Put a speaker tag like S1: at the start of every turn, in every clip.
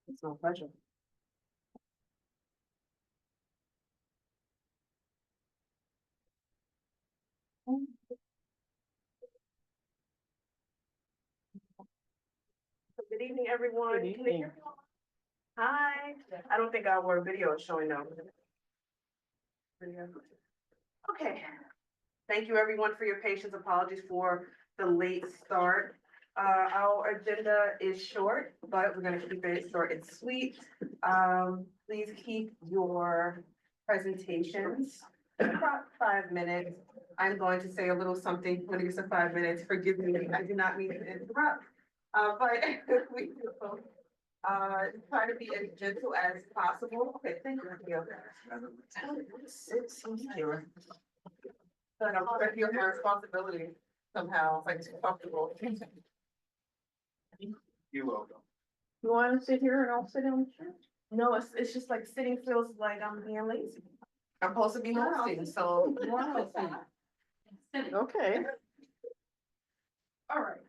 S1: It's my pleasure. Good evening, everyone.
S2: Good
S1: Can you hear me? Hi. I don't think our video is showing up. Okay. Thank you, everyone, for your patience. Apologies for the late start. Our agenda is short, but we're gonna keep it short and sweet. Please keep your presentations about 5 minutes. I'm going to say a little something when it gets to 5 minutes. Forgive me, I did not mean to interrupt. But we will, try to be as gentle as possible. Okay, thank you. Like I'm gonna feel my responsibility somehow, it's like too comfortable.
S2: You're welcome.
S1: You wanna sit here and I'll sit on the chair? No, it's just like sitting feels like I'm being lazy. I'm supposed to be hosting, so. You are hosting. Okay. All right,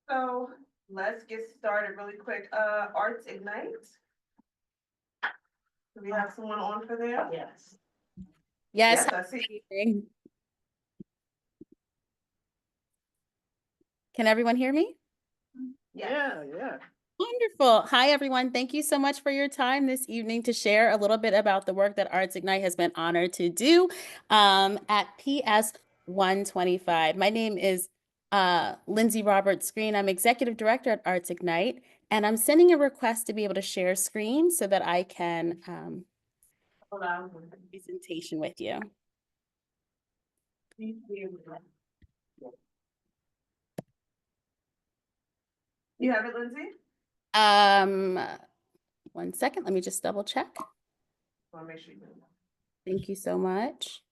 S1: so let's get started really quick. Arts Ignite. Do we have someone on for there? Yes.
S3: Yes.
S1: I see.
S3: Can everyone hear me?
S1: Yeah.
S3: Wonderful. Hi, everyone. Thank you so much for your time this evening to share a little bit about the work that Arts Ignite has been honored to do at PS 125. My name is Lindsay Roberts Green. I'm Executive Director at Arts Ignite, and I'm sending a request to be able to share screen so that I can
S1: Hold on.
S3: presentation with you.
S1: You have it, Lindsay?
S3: 1 second. Let me just double check.
S1: Wanna make sure you.
S3: Thank you so much.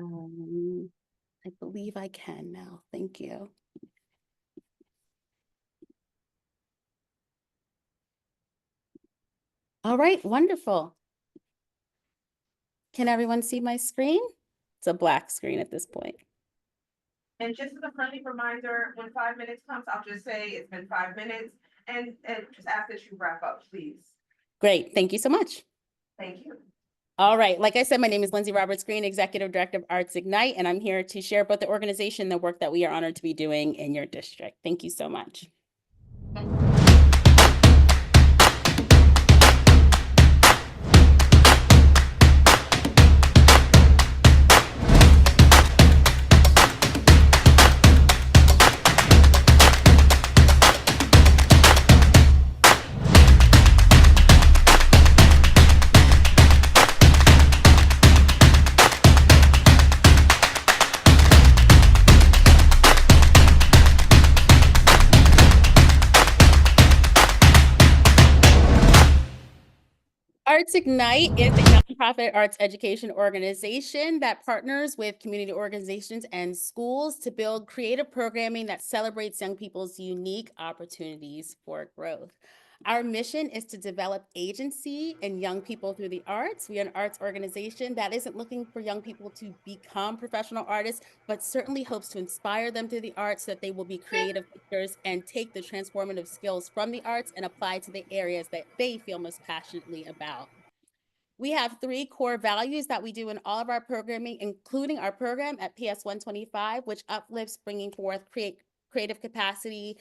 S3: I believe I can now. Thank you. All right, wonderful. Can everyone see my screen? It's a black screen at this point.
S1: And just as a friendly reminder, when 5 minutes comes, I'll just say it's been 5 minutes and just ask that you wrap up, please.
S3: Great, thank you so much.
S1: Thank you.
S3: All right, like I said, my name is Lindsay Roberts Green, Executive Director of Arts Ignite, and I'm here to share both the organization and the work that we are honored to be doing in your district. Thank you so much. Arts Ignite is a nonprofit arts education organization that partners with community organizations and schools to build creative programming that celebrates young people's unique opportunities for growth. Our mission is to develop agency in young people through the arts. We are an arts organization that isn't looking for young people to become professional artists, but certainly hopes to inspire them through the arts so that they will be creative thinkers and take the transformative skills from the arts and apply to the areas that they feel most passionately about. We have 3 core values that we do in all of our programming, including our program at PS 125, which uplifts bringing forth creative capacity,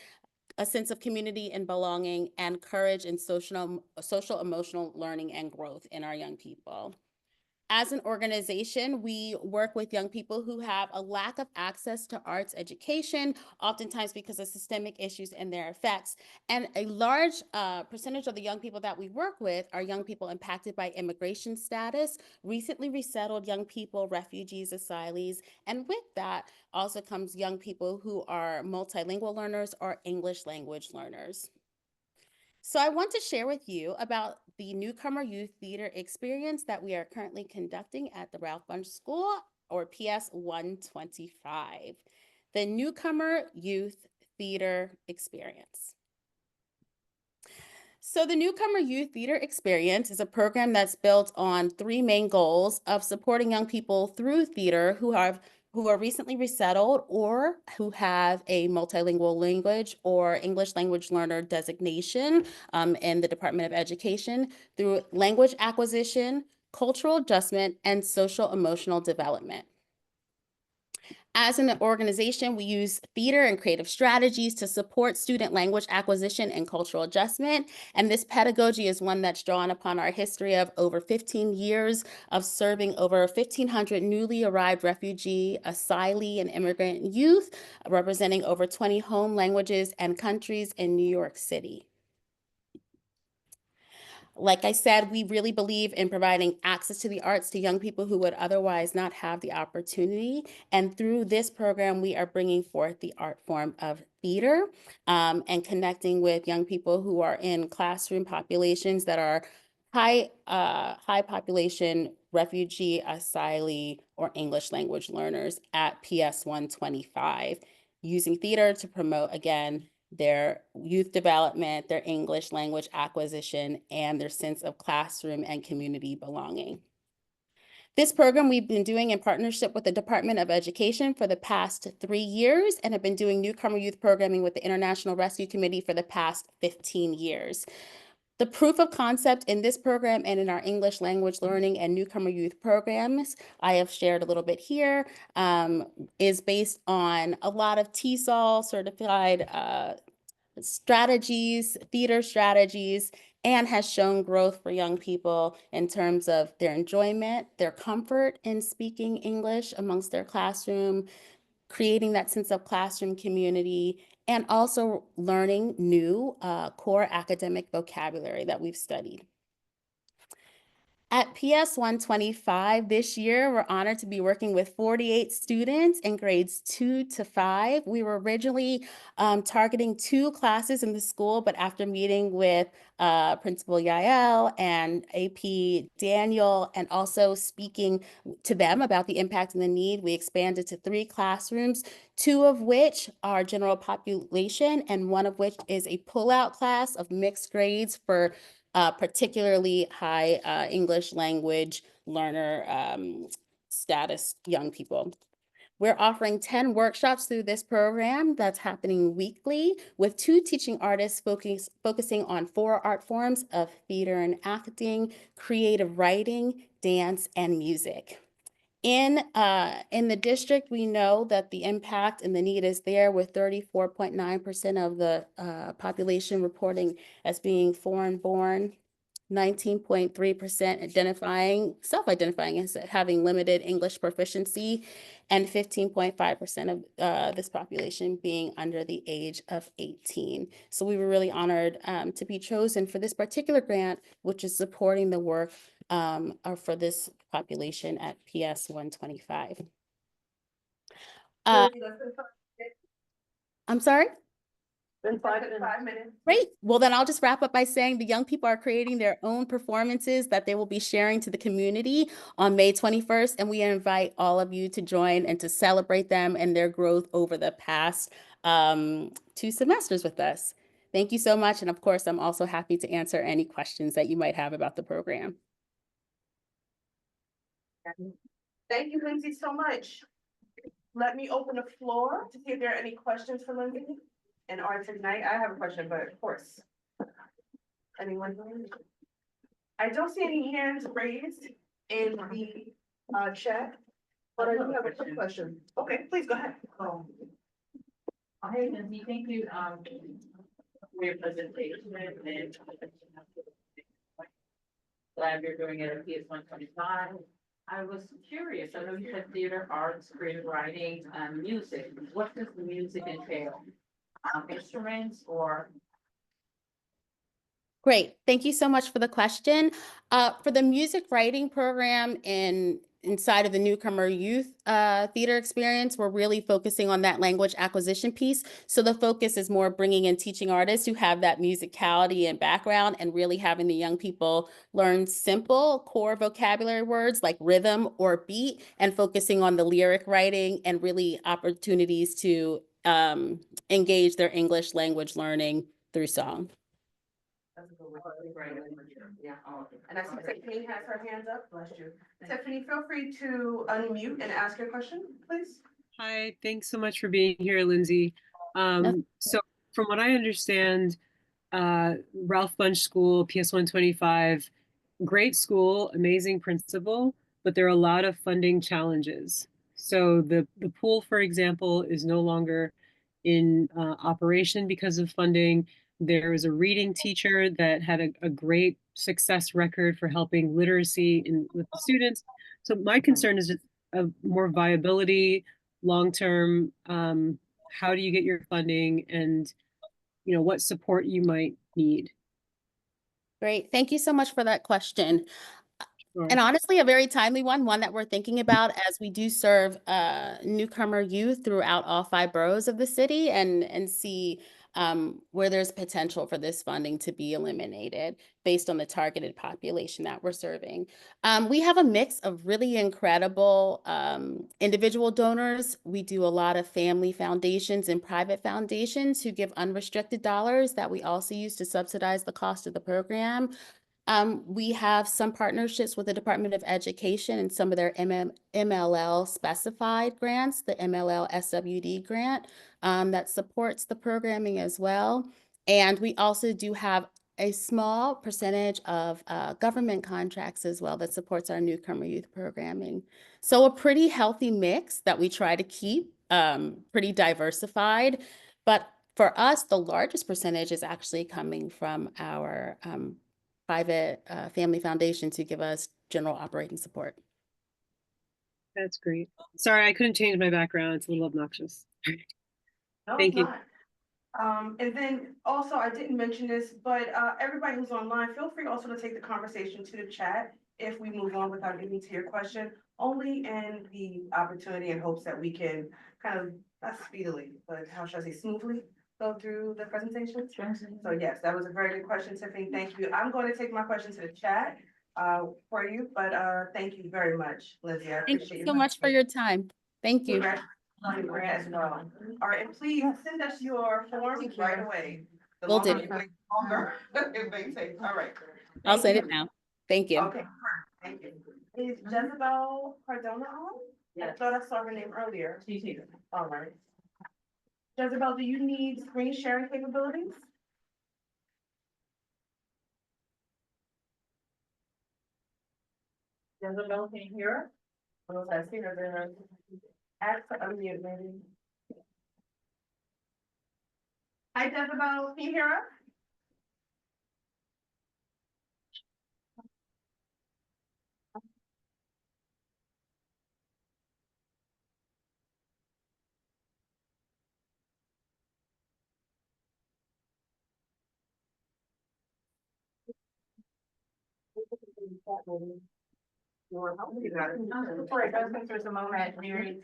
S3: a sense of community and belonging, and courage and social emotional learning and growth in our young people. As an organization, we work with young people who have a lack of access to arts education, oftentimes because of systemic issues and their effects. And a large percentage of the young people that we work with are young people impacted by immigration status, recently resettled young people, refugees, asylees, and with that also comes young people who are multilingual learners or English language learners. So I want to share with you about the Newcomer Youth Theater experience that we are currently conducting at the Ralph Bunche School, or PS 125, the Newcomer Youth Theater experience. So the Newcomer Youth Theater Experience is a program that's built on three main goals of supporting young people through theater who are recently resettled or who have a multilingual language or English language learner designation in the Department of Education through language acquisition, cultural adjustment, and social emotional development. As an organization, we use theater and creative strategies to support student language acquisition and cultural adjustment. And this pedagogy is one that's drawn upon our history of over 15 years of serving over 1,500 newly arrived refugee, asylee, and immigrant youth, representing over 20 home languages and countries in New York City. Like I said, we really believe in providing access to the arts to young people who would otherwise not have the opportunity. And through this program, we are bringing forth the art form of theater and connecting with young people who are in classroom populations that are high population refugee, asylee, or English language learners at PS 125, using theater to promote, again, their youth development, their English language acquisition, and their sense of classroom and community belonging. This program we've been doing in partnership with the Department of Education for the past 3 years and have been doing newcomer youth programming with the International Rescue Committee for the past 15 years. The proof of concept in this program and in our English language learning and newcomer youth programs, I have shared a little bit here, is based on a lot of TESOL certified strategies, theater strategies, and has shown growth for young people in terms of their enjoyment, their comfort in speaking English amongst their classroom, creating that sense of classroom community, and also learning new core academic vocabulary that we've studied. At PS 125 this year, we're honored to be working with 48 students in grades 2 to 5. We were originally targeting 2 classes in the school, but after meeting with Principal Yael and AP Daniel, and also speaking to them about the impact and the need, we expanded to 3 classrooms, 2 of which are general population, and 1 of which is a pullout class of mixed grades for particularly high English language learner status young people. We're offering 10 workshops through this program that's happening weekly with 2 teaching artists focusing on 4 art forms of theater and acting, creative writing, dance, and music. In the district, we know that the impact and the need is there, with 34.9% of the population reporting as being foreign-born, 19.3% self-identifying as having limited English proficiency, and 15.5% of this population being under the age of 18. So we were really honored to be chosen for this particular grant, which is supporting the work for this population at PS 125. I'm sorry?
S1: Been 5 minutes.
S3: Great. Well, then I'll just wrap up by saying the young people are creating their own performances that they will be sharing to the community on May 21st, and we invite all of you to join and to celebrate them and their growth over the past 2 semesters with us. Thank you so much. And of course, I'm also happy to answer any questions that you might have about the program.
S1: Thank you, Lindsay, so much. Let me open the floor to see if there are any questions for Lindsay and Arts Ignite. I have a question, but of course. Anyone? I don't see any hands raised in the chat, but I do have a quick question. Okay, please go ahead.
S2: Hey, Lindsay, thank you for your presentation, and glad you're doing it at PS 125. I was curious, I know you said theater, arts, creative writing, music. What does the music entail? Instruments or?
S3: Great. Thank you so much for the question. For the music writing program inside of the Newcomer Youth Theater Experience, we're really focusing on that language acquisition piece. So the focus is more bringing in teaching artists who have that musicality and background, and really having the young people learn simple core vocabulary words like rhythm or beat, and focusing on the lyric writing and really opportunities to engage their English language learning through song.
S1: That's a good one.
S2: Right.
S1: Yeah. And I see Tiffany has her hands up. Bless you. Tiffany, feel free to unmute and ask your question, please.
S4: Hi, thanks so much for being here, Lindsay. So from what I understand, Ralph Bunche School, PS 125, great school, amazing principal, but there are a lot of funding challenges. So the pool, for example, is no longer in operation because of funding. There is a reading teacher that had a great success record for helping literacy with the students. So my concern is just more viability, long-term, how do you get your funding, and what support you might need.
S3: Great. Thank you so much for that question.
S4: Sure.
S3: And honestly, a very timely one that we're thinking about as we do serve newcomer youth throughout all 5 boroughs of the city and see where there's potential for this funding to be eliminated based on the targeted population that we're serving. We have a mix of really incredible individual donors. We do a lot of family foundations and private foundations who give unrestricted dollars that we also use to subsidize the cost of the program. We have some partnerships with the Department of Education and some of their MLL specified grants, the MLL SWD grant that supports the programming as well. And we also do have a small percentage of government contracts as well that supports our newcomer youth programming. So a pretty healthy mix that we try to keep pretty diversified. But for us, the largest percentage is actually coming from our private family foundations who give us general operating support.
S4: That's great. Sorry, I couldn't change my background. It's a little obnoxious.
S1: No,
S4: Thank
S1: it's
S4: you.
S1: not. And then also, I didn't mention this, but everybody who's online, feel free also to take the conversation to the chat if we move on without getting to your question, only in the opportunity and hopes that we can kind of, not speedily, but how should I say, smoothly go through the presentation. So yes, that was a very good question, Tiffany. Thank you. I'm going to take my question to the chat for you, but thank you very much, Lindsay. I
S3: Thank
S1: appreciate
S3: you so much for your time. Thank you.
S1: Congratulations on your grant as well. All right, and please send us your forms right away. The
S3: Will
S1: longer
S3: do.
S1: you wait, longer it may take. All right.
S3: I'll
S1: Thank
S3: send
S1: you.
S3: it now. Thank you.
S1: Okay, thank you. Is Jezebel Cardona on? I thought I saw her name earlier.
S2: She's here.
S1: All right. Jezebel, do you need screen sharing capabilities?
S2: Jezebel, can you hear us?
S1: What was I seeing her there? Ask to unmute maybe. Hi Jezebel, can you hear us?
S5: Before I go, since there's a moment, we're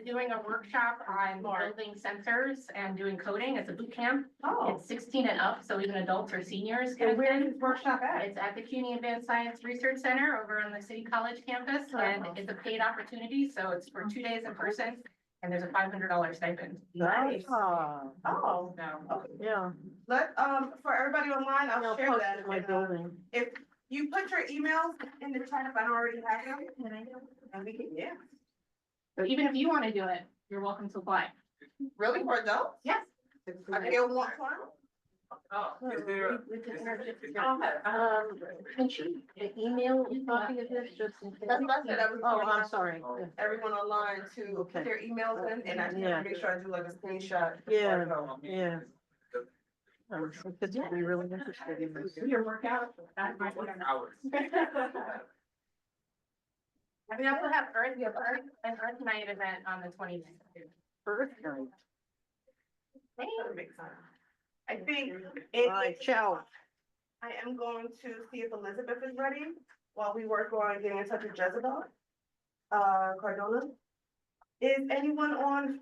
S5: doing a workshop on building sensors and doing coding. It's a boot camp.
S1: Oh,
S5: It's 16 and up, so even adults or seniors
S1: and
S5: can
S1: where is
S5: attend.
S1: this workshop at?
S5: It's at the CUNY Advanced Science Research Center over on the City College campus, and it's a paid opportunity, so it's for 2 days in person, and there's a $500 stipend.
S1: Nice.
S6: Oh,
S1: Oh,
S5: So,
S6: yeah.
S1: let, for everybody online, I'll share that.
S6: In my
S1: and,
S6: building.
S1: If you put your emails in the chat, if I don't already have them, and we can, yeah.
S5: so even if you want to do it, you're welcome to apply.
S1: Really, for adults?
S5: Yes.
S1: I feel one time.
S5: Oh.
S6: Can she email a copy of this just in case?
S1: That's what I said, I was
S6: Oh,
S1: calling
S6: I'm sorry.
S1: everyone online to
S6: Okay.
S1: put their emails in, and I just
S6: Yeah.
S1: have to make sure I do like a screenshot.
S6: Yeah.
S1: before I go.
S6: Yeah. Kids would be really interested in this.
S5: Your workout. That might work. And we also have an Earth Night event on the 29th.
S6: Earth night.
S1: That makes sense. I think.
S6: All right, ciao.
S1: I am going to see if Elizabeth is ready while we work on getting in touch with Jezebel. Cardona. Is anyone on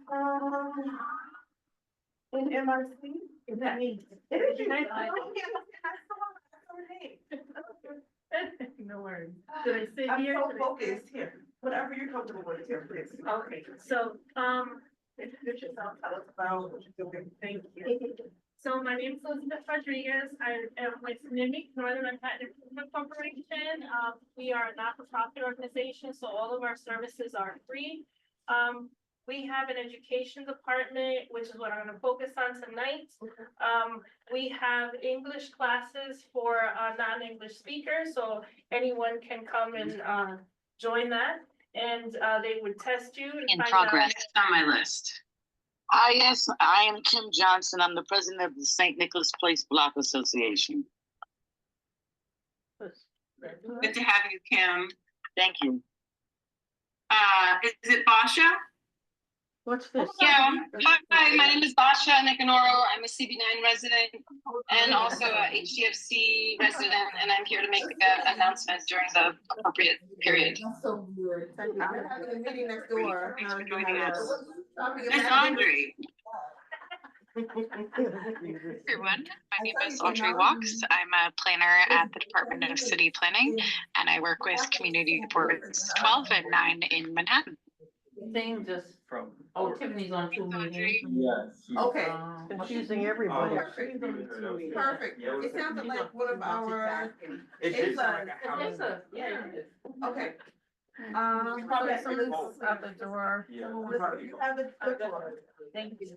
S1: in MIC?
S5: Is that me?
S1: It is you.
S5: Nice.
S1: Oh, yeah, I saw her name.
S5: No worries. Did I sit
S1: I'm
S5: here?
S1: so focused here. Whatever you're comfortable with here, please.
S5: Okay, so,
S1: Introduce yourself, tell us about what you're doing. Thank you.
S7: So my name is Elizabeth Rodriguez. I am with NIMIC, Northern Manhattan Improvement Corporation. We are a not-for-profit organization, so all of our services are free. We have an education department, which is what I'm gonna focus on tonight. We have English classes for non-English speakers, so anyone can come and join that. And they would test you and
S8: In
S7: find
S8: progress.
S7: out.
S8: On my list.
S9: Hi, yes, I am Kim Johnson. I'm the president of the St. Nicholas Place Block Association.
S8: Good to have you, Kim.
S9: Thank you.
S8: Is it Basha?
S6: What's this?
S8: Yeah. Hi, my name is Basha Nicanoro. I'm a CB9 resident and also a HDFC resident, and I'm here to make an announcement during the appropriate period.
S1: So weird. I'm having a meeting next door.
S8: Thanks for joining us. Miss Audrey. Everyone, my name is Audrey Walks. I'm a planner at the Department of City Planning, and I work with community boards 12 and 9 in Manhattan.
S2: Same, just
S10: From.
S2: Tiffany's on two meetings.
S10: Yes.
S1: Okay.
S6: Confusing everybody.
S1: Perfect. It sounded like one of our,
S10: It's
S1: It's
S10: just like a house.
S2: Yes, sir. Yeah, it is.
S1: okay.
S6: Probably
S1: So
S6: someone's
S1: someone's
S6: at the door.
S10: Yeah.
S1: You have the floor.
S2: Thank you.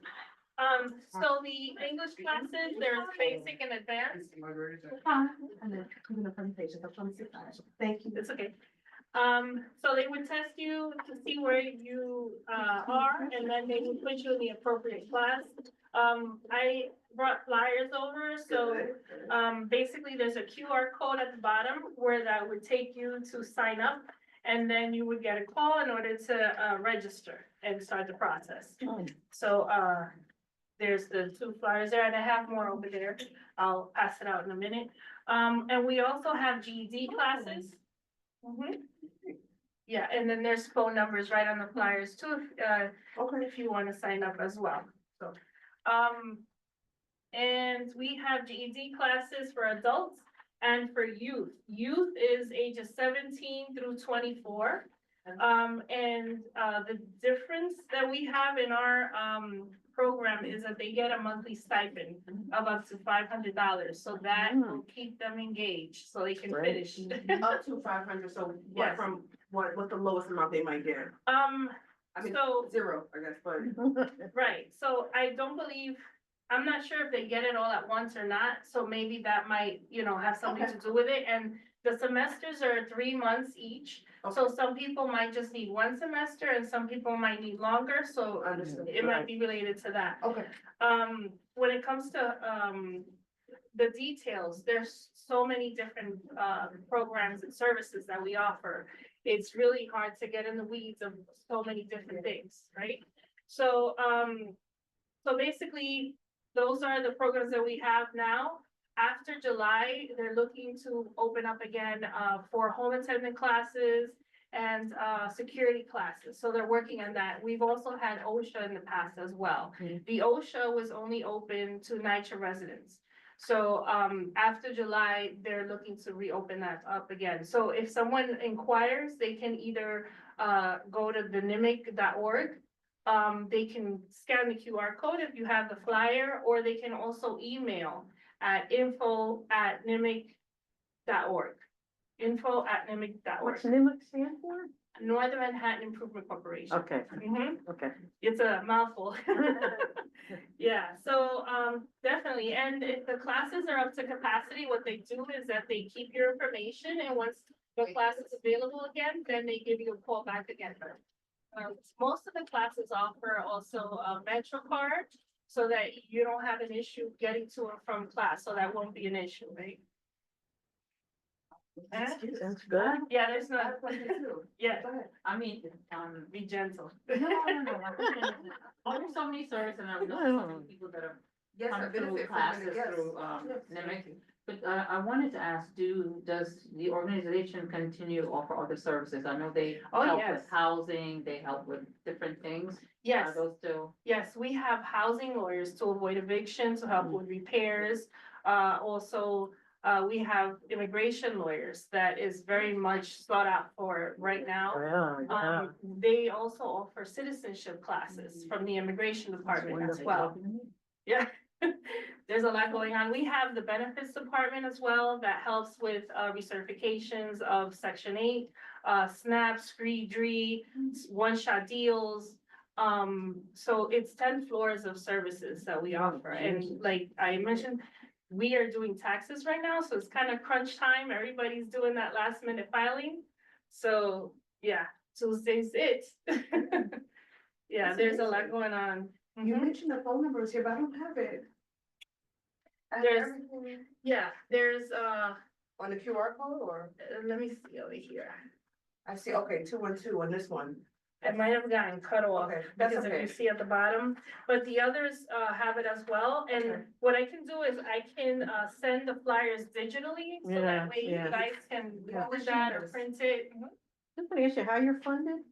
S7: So the English classes, there's basic and advanced.
S1: Thank you.
S7: It's okay. So they would test you to see where you are, and then they would put you in the appropriate class. I brought flyers over, so basically there's a QR code at the bottom where that would take you to sign up. And then you would get a call in order to register and start the process. So there's the 2 flyers there, and I have more over there. I'll pass it out in a minute. And we also have GED classes. Yeah, and then there's phone numbers right on the flyers too, if you want to sign up as well. So, and we have GED classes for adults and for youth. Youth is ages 17 through 24. And the difference that we have in our program is that they get a monthly stipend of up to $500. So that will keep them engaged, so they can
S6: Great.
S7: finish.
S1: Up to 500, so what
S7: Yes.
S1: from, what's the lowest amount they might get? I mean,
S7: So,
S1: 0, I guess, but.
S7: right, so I don't believe, I'm not sure if they get it all at once or not, so maybe that might, have something to do with it, and the semesters are 3 months each. So some people might just need 1 semester and some people might need longer, so
S1: Understood.
S7: it might be related to that.
S1: Okay.
S7: When it comes to, the details, there's so many different, programs and services that we offer. It's really hard to get in the weeds of so many different things, right? So, so basically, those are the programs that we have now. After July, they're looking to open up again, for home attendant classes and, security classes. So they're working on that. We've also had OSHA in the past as well. The OSHA was only open to NYCHA residents. So, after July, they're looking to reopen that up again. So if someone inquires, they can either, go to the NIMIC.org. They can scan the QR code if you have the flyer, or they can also email at info@nimic.org. info@nimic.org.
S6: What's NIMIC stand for?
S7: Northern Manhattan Improvement Corporation.
S6: Okay, okay.
S7: It's a mouthful. Yeah, so, definitely, and if the classes are up to capacity, what they do is that they keep your information, and once the class is available again, then they give you a call back again. Most of the classes offer also a Metro card, so that you don't have an issue getting to and from class, so that won't be an issue, right?
S6: That's good.
S7: Yeah, there's no, yeah,
S2: I mean,
S7: be gentle.
S2: no. There's so many services, and I've known so many people that have
S1: Yes, I
S2: come through
S1: benefit from
S2: classes
S1: it, yes.
S2: through,
S1: Yes.
S2: NIMIC. But, I wanted to ask, does the organization continue to offer other services? I know they
S7: Oh,
S2: help
S7: yes.
S2: with housing, they help with different things.
S7: Yes.
S2: Are those still?
S7: Yes, we have housing lawyers to avoid eviction, to help with repairs. Also, we have immigration lawyers that is very much sought out for right now.
S6: Yeah.
S7: They also offer citizenship classes from the immigration department as well. Yeah. there's a lot going on. We have the benefits department as well that helps with recertifications of Section 8, SNAP, SCREE, one-shot deals. So it's 10 floors of services that we offer. And like I mentioned, we are doing taxes right now, so it's kind of crunch time. Everybody's doing that last minute filing. So yeah, Tuesday's it. Yeah,
S1: That's
S7: there's a
S1: amazing.
S7: lot going on.
S1: You
S7: Mhm.
S1: mentioned the phone numbers here, but I don't have it. I have
S7: There's-
S1: everything
S7: Yeah, there's,
S1: on the QR code or,
S7: let me see over here.
S1: I see, okay, 212 on this one.
S7: It might have gotten cut off,
S1: Okay, that's
S7: because if
S1: okay.
S7: you see at the bottom, but the others, have it as well,
S1: Okay.
S7: and what I can do is I can, send the flyers digitally, so
S6: Yeah,
S7: that way you
S6: yeah.
S7: guys can
S6: Yeah.
S7: go with that or print it.
S6: Just let me ask you how you're funded?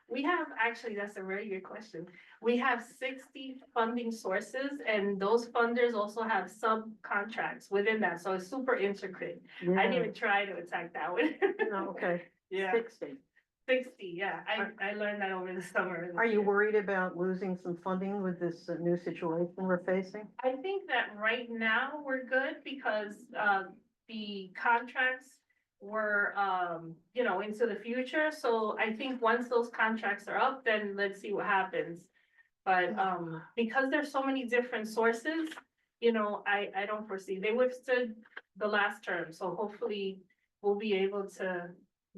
S7: We have, actually, that's a very good question. We have 60 funding sources, and those funders also have subcontracts within that, so it's super intricate. I didn't even try to attack that one.
S6: No, okay,
S7: Yeah,
S6: 60.
S7: 60, yeah, I learned that over the summer.
S6: Are you worried about losing some funding with this new situation we're facing?
S7: I think that right now we're good because, the contracts were, you know, into the future. So I think once those contracts are up, then let's see what happens. But, because there's so many different sources, you know, I don't foresee, they withstood the last term, so hopefully we'll be able to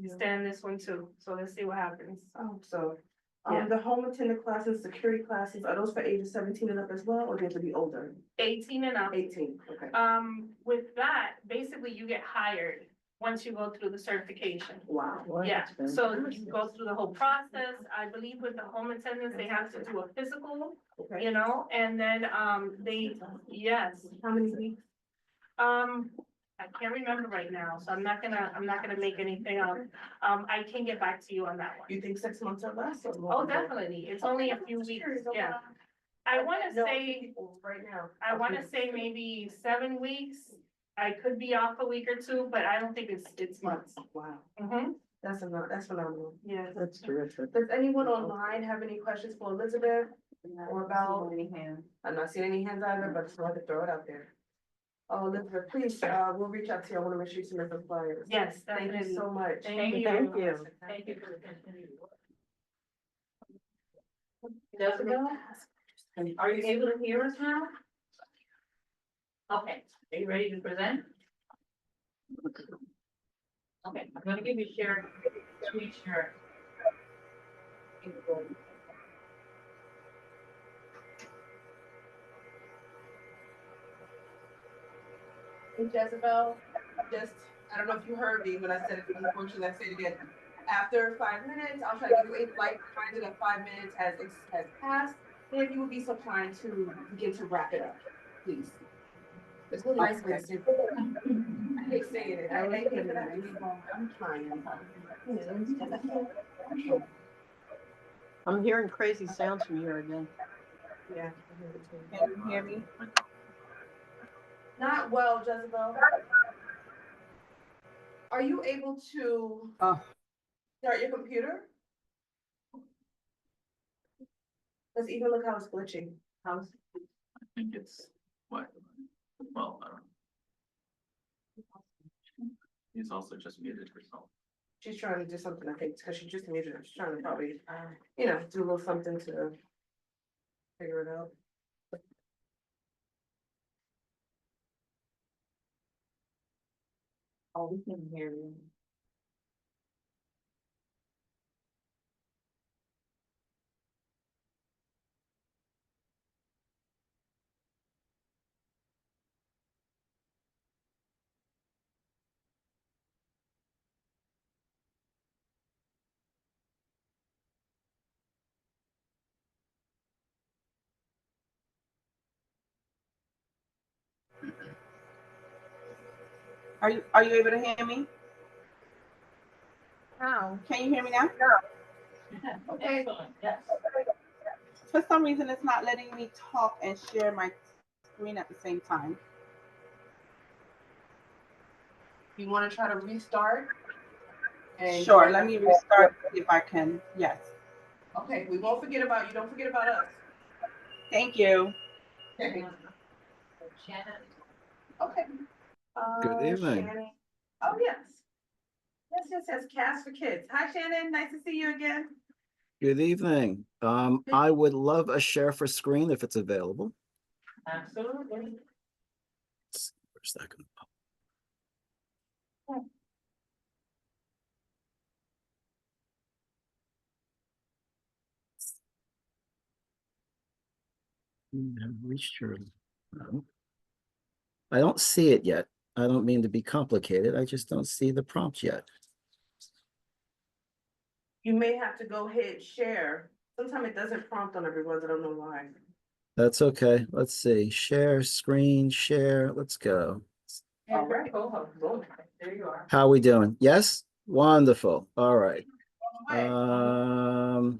S7: stand this one too. So let's see what happens.
S1: Oh, so,
S7: Yeah.
S1: the home attendant classes, security classes, are those for ages 17 and up as well, or do they have to be older?
S7: 18 and up.
S1: 18, okay.
S7: With that, basically you get hired once you go through the certification.
S1: Wow.
S6: Well,
S7: Yeah,
S6: that's good.
S7: so you go through the whole process. I believe with the home attendants, they have to do a physical,
S1: Okay.
S7: you know, and then, yes.
S1: How many weeks?
S7: I can't remember right now, so I'm not gonna make anything up. I can get back to you on that one.
S1: You think 6 months or less or more?
S7: Oh, definitely. It's only a few weeks, yeah. I wanna
S1: No,
S7: say,
S1: people right now.
S7: I wanna say maybe 7 weeks. I could be off a week or two, but I don't think it's months.
S1: Wow,
S7: Mm-hmm.
S1: that's phenomenal.
S7: Yeah.
S6: That's terrific.
S1: Does anyone online have any questions for Elizabeth? Or about, I'm not seeing any hands either, but just wanted to throw it out there. Oh, Elizabeth, please, we'll reach out to you. I want to make sure you submit the flyers.
S7: Yes,
S1: Thank you
S7: definitely.
S1: so much.
S7: Thank you.
S6: Thank you.
S7: Thank you for the continued work. Jessica, are you able to hear us now? Okay, are you ready to present? Okay, I'm gonna give you screen share.
S1: Hey, Jezebel, just, I don't know if you heard me when I said it, unfortunately, I say it again. After 5 minutes, I'll try to give you a light reminder that 5 minutes has passed. And if you would be so kind to begin to wrap it up, please. It's a nice way to say. I hate saying it. I hate it. I'm trying.
S6: I'm hearing crazy sounds from here again.
S1: Yeah.
S10: Can you hear me?
S1: Not well, Jezebel. Are you able to
S10: Oh.
S1: start your computer? Let's even look how it's glitching. How's?
S11: I think it's what? Well, I don't know. He's also just muted herself.
S1: She's trying to do something, I think, because she just muted her. She's trying to probably, you know, do a little something to figure it out.
S2: Oh, we can hear you.
S10: Are you able to hear me?
S6: How?
S10: Can you hear me now?
S7: Okay. Yes.
S10: For some reason, it's not letting me talk and share my screen at the same time.
S1: You want to try to restart? And
S10: Sure, let me restart if I can. Yes.
S1: Okay, we won't forget about you. Don't forget about us.
S10: Thank you.
S1: Okay.
S2: Shannon.
S1: Okay.
S12: Good evening.
S1: Shannon. Oh, yes. Yes. Cast for Kids. Hi, Shannon. Nice to see you again.
S12: Good evening. I would love a share for screen if it's available.
S2: Absolutely.
S12: Where's that gonna pop? Reached your. No. I don't see it yet. I don't mean to be complicated. I just don't see the prompt yet.
S1: You may have to go hit share. Sometimes it doesn't prompt on everyone's. I don't know why.
S12: That's okay. Let's see. Share screen, share. Let's go.
S1: All right.
S2: Boom. There you are.
S12: How are we doing? Yes? Wonderful. All right.
S1: All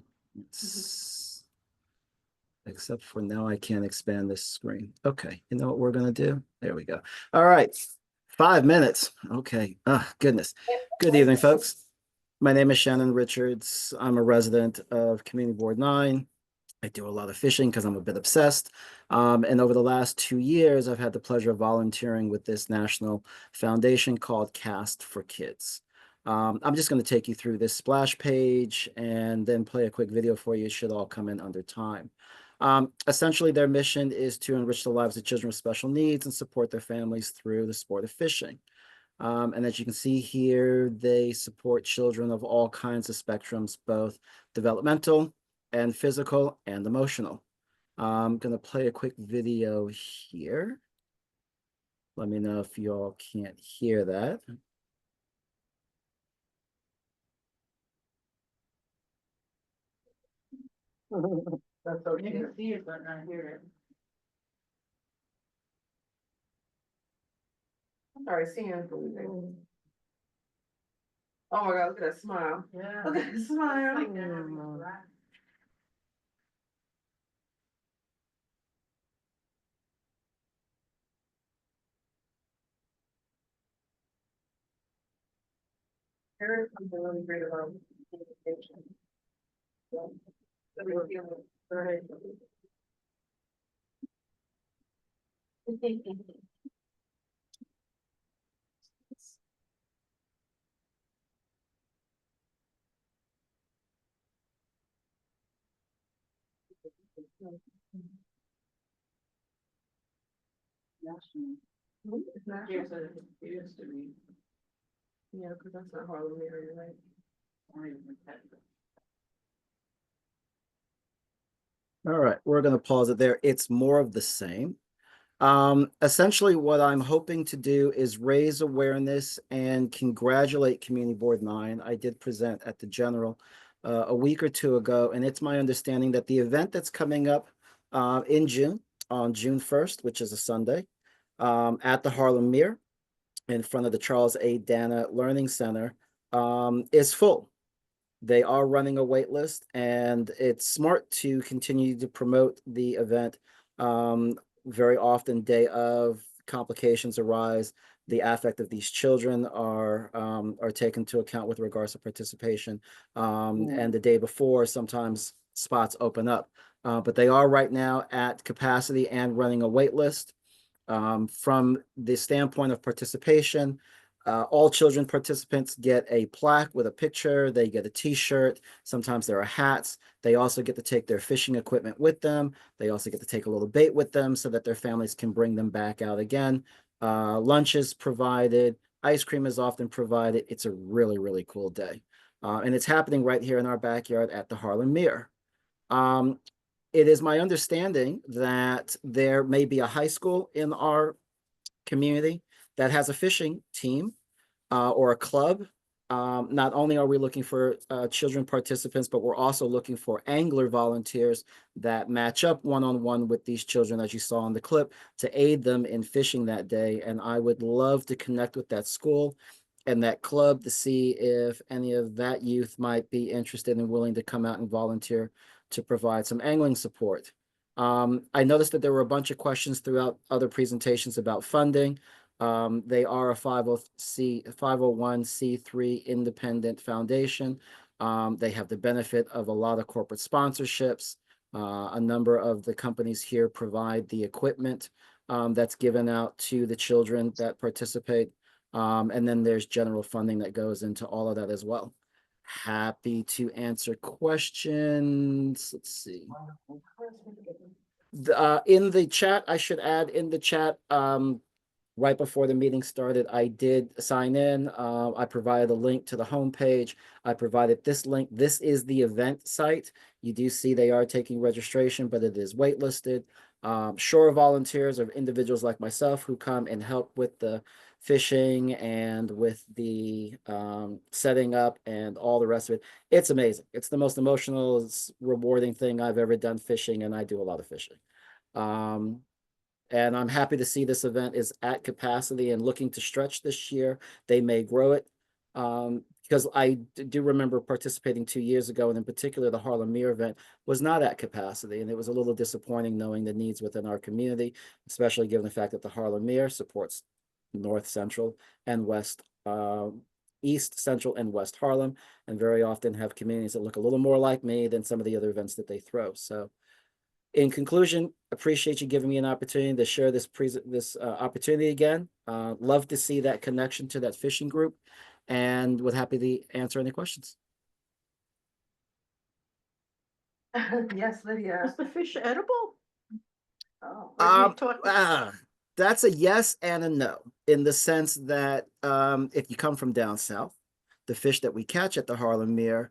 S12: Except for now, I can't expand this screen. Okay, you know what we're gonna do? There we go. All right, 5 minutes. Okay. Oh, goodness. Good evening, folks. My name is Shannon Richards. I'm a resident of Community Board 9. I do a lot of fishing because I'm a bit obsessed. And over the last 2 years, I've had the pleasure of volunteering with this national foundation called Cast for Kids. I'm just going to take you through this splash page and then play a quick video for you. It should all come in under time. Essentially, their mission is to enrich the lives of children with special needs and support their families through the sport of fishing. And as you can see here, they support children of all kinds of spectrums, both developmental and physical and emotional. I'm going to play a quick video here. Let me know if you all can't hear that.
S1: That's so
S2: You can see it, but not hear it.
S1: Sorry, seeing. Oh my God, look at that smile.
S2: Yeah.
S1: Look at that smile.
S2: Like they're having a laugh.
S1: There is something really great about communication. So, let me feel it. Right. It's national.
S2: Here's what it appears to be.
S1: Yeah, because that's not Harlem area, right?
S12: All right, we're going to pause it there. It's more of the same. Essentially, what I'm hoping to do is raise awareness and congratulate Community Board 9. I did present at the General a week or two ago, and it's my understanding that the event that's coming up in June, on June 1st, which is a Sunday, at the Harlem Mere in front of the Charles A. Dana Learning Center is full. They are running a wait list, and it's smart to continue to promote the event. Very often, day of, complications arise. The affect of these children are taken into account with regards to participation. And the day before, sometimes spots open up. But they are right now at capacity and running a wait list. From the standpoint of participation, all children participants get a plaque with a picture. They get a t-shirt. Sometimes there are hats. They also get to take their fishing equipment with them. They also get to take a little bait with them so that their families can bring them back out again. Lunch is provided. Ice cream is often provided. It's a really, really cool day. And it's happening right here in our backyard at the Harlem Mere. It is my understanding that there may be a high school in our community that has a fishing team or a club. Not only are we looking for children participants, but we're also looking for angler volunteers that match up one-on-one with these children, as you saw in the clip, to aid them in fishing that day. And I would love to connect with that school and that club to see if any of that youth might be interested and willing to come out and volunteer to provide some angling support. I noticed that there were a bunch of questions throughout other presentations about funding. They are a 501c3 independent foundation. They have the benefit of a lot of corporate sponsorships. A number of the companies here provide the equipment that's given out to the children that participate. And then there's general funding that goes into all of that as well. Happy to answer questions. Let's see. In the chat, I should add in the chat, right before the meeting started, I did sign in. I provided a link to the homepage. I provided this link. This is the event site. You do see they are taking registration, but it is waitlisted. Shore volunteers are individuals like myself who come and help with the fishing and with the setting up and all the rest of it. It's amazing. It's the most emotional, rewarding thing I've ever done fishing, and I do a lot of fishing. And I'm happy to see this event is at capacity and looking to stretch this year. They may grow it. Because I do remember participating 2 years ago, and in particular, the Harlem Mere event was not at capacity. And it was a little disappointing knowing the needs within our community, especially given the fact that the Harlem Mere supports North Central and West, East Central and West Harlem, and very often have communities that look a little more like me than some of the other events that they throw. So in conclusion, appreciate you giving me an opportunity to share this opportunity again. Love to see that connection to that fishing group, and would happy to answer any questions.
S1: Yes, Lydia.
S6: Is the fish edible?
S1: Oh,
S12: That's a yes and a no, in the sense that if you come from down south, the fish that we catch at the Harlem Mere,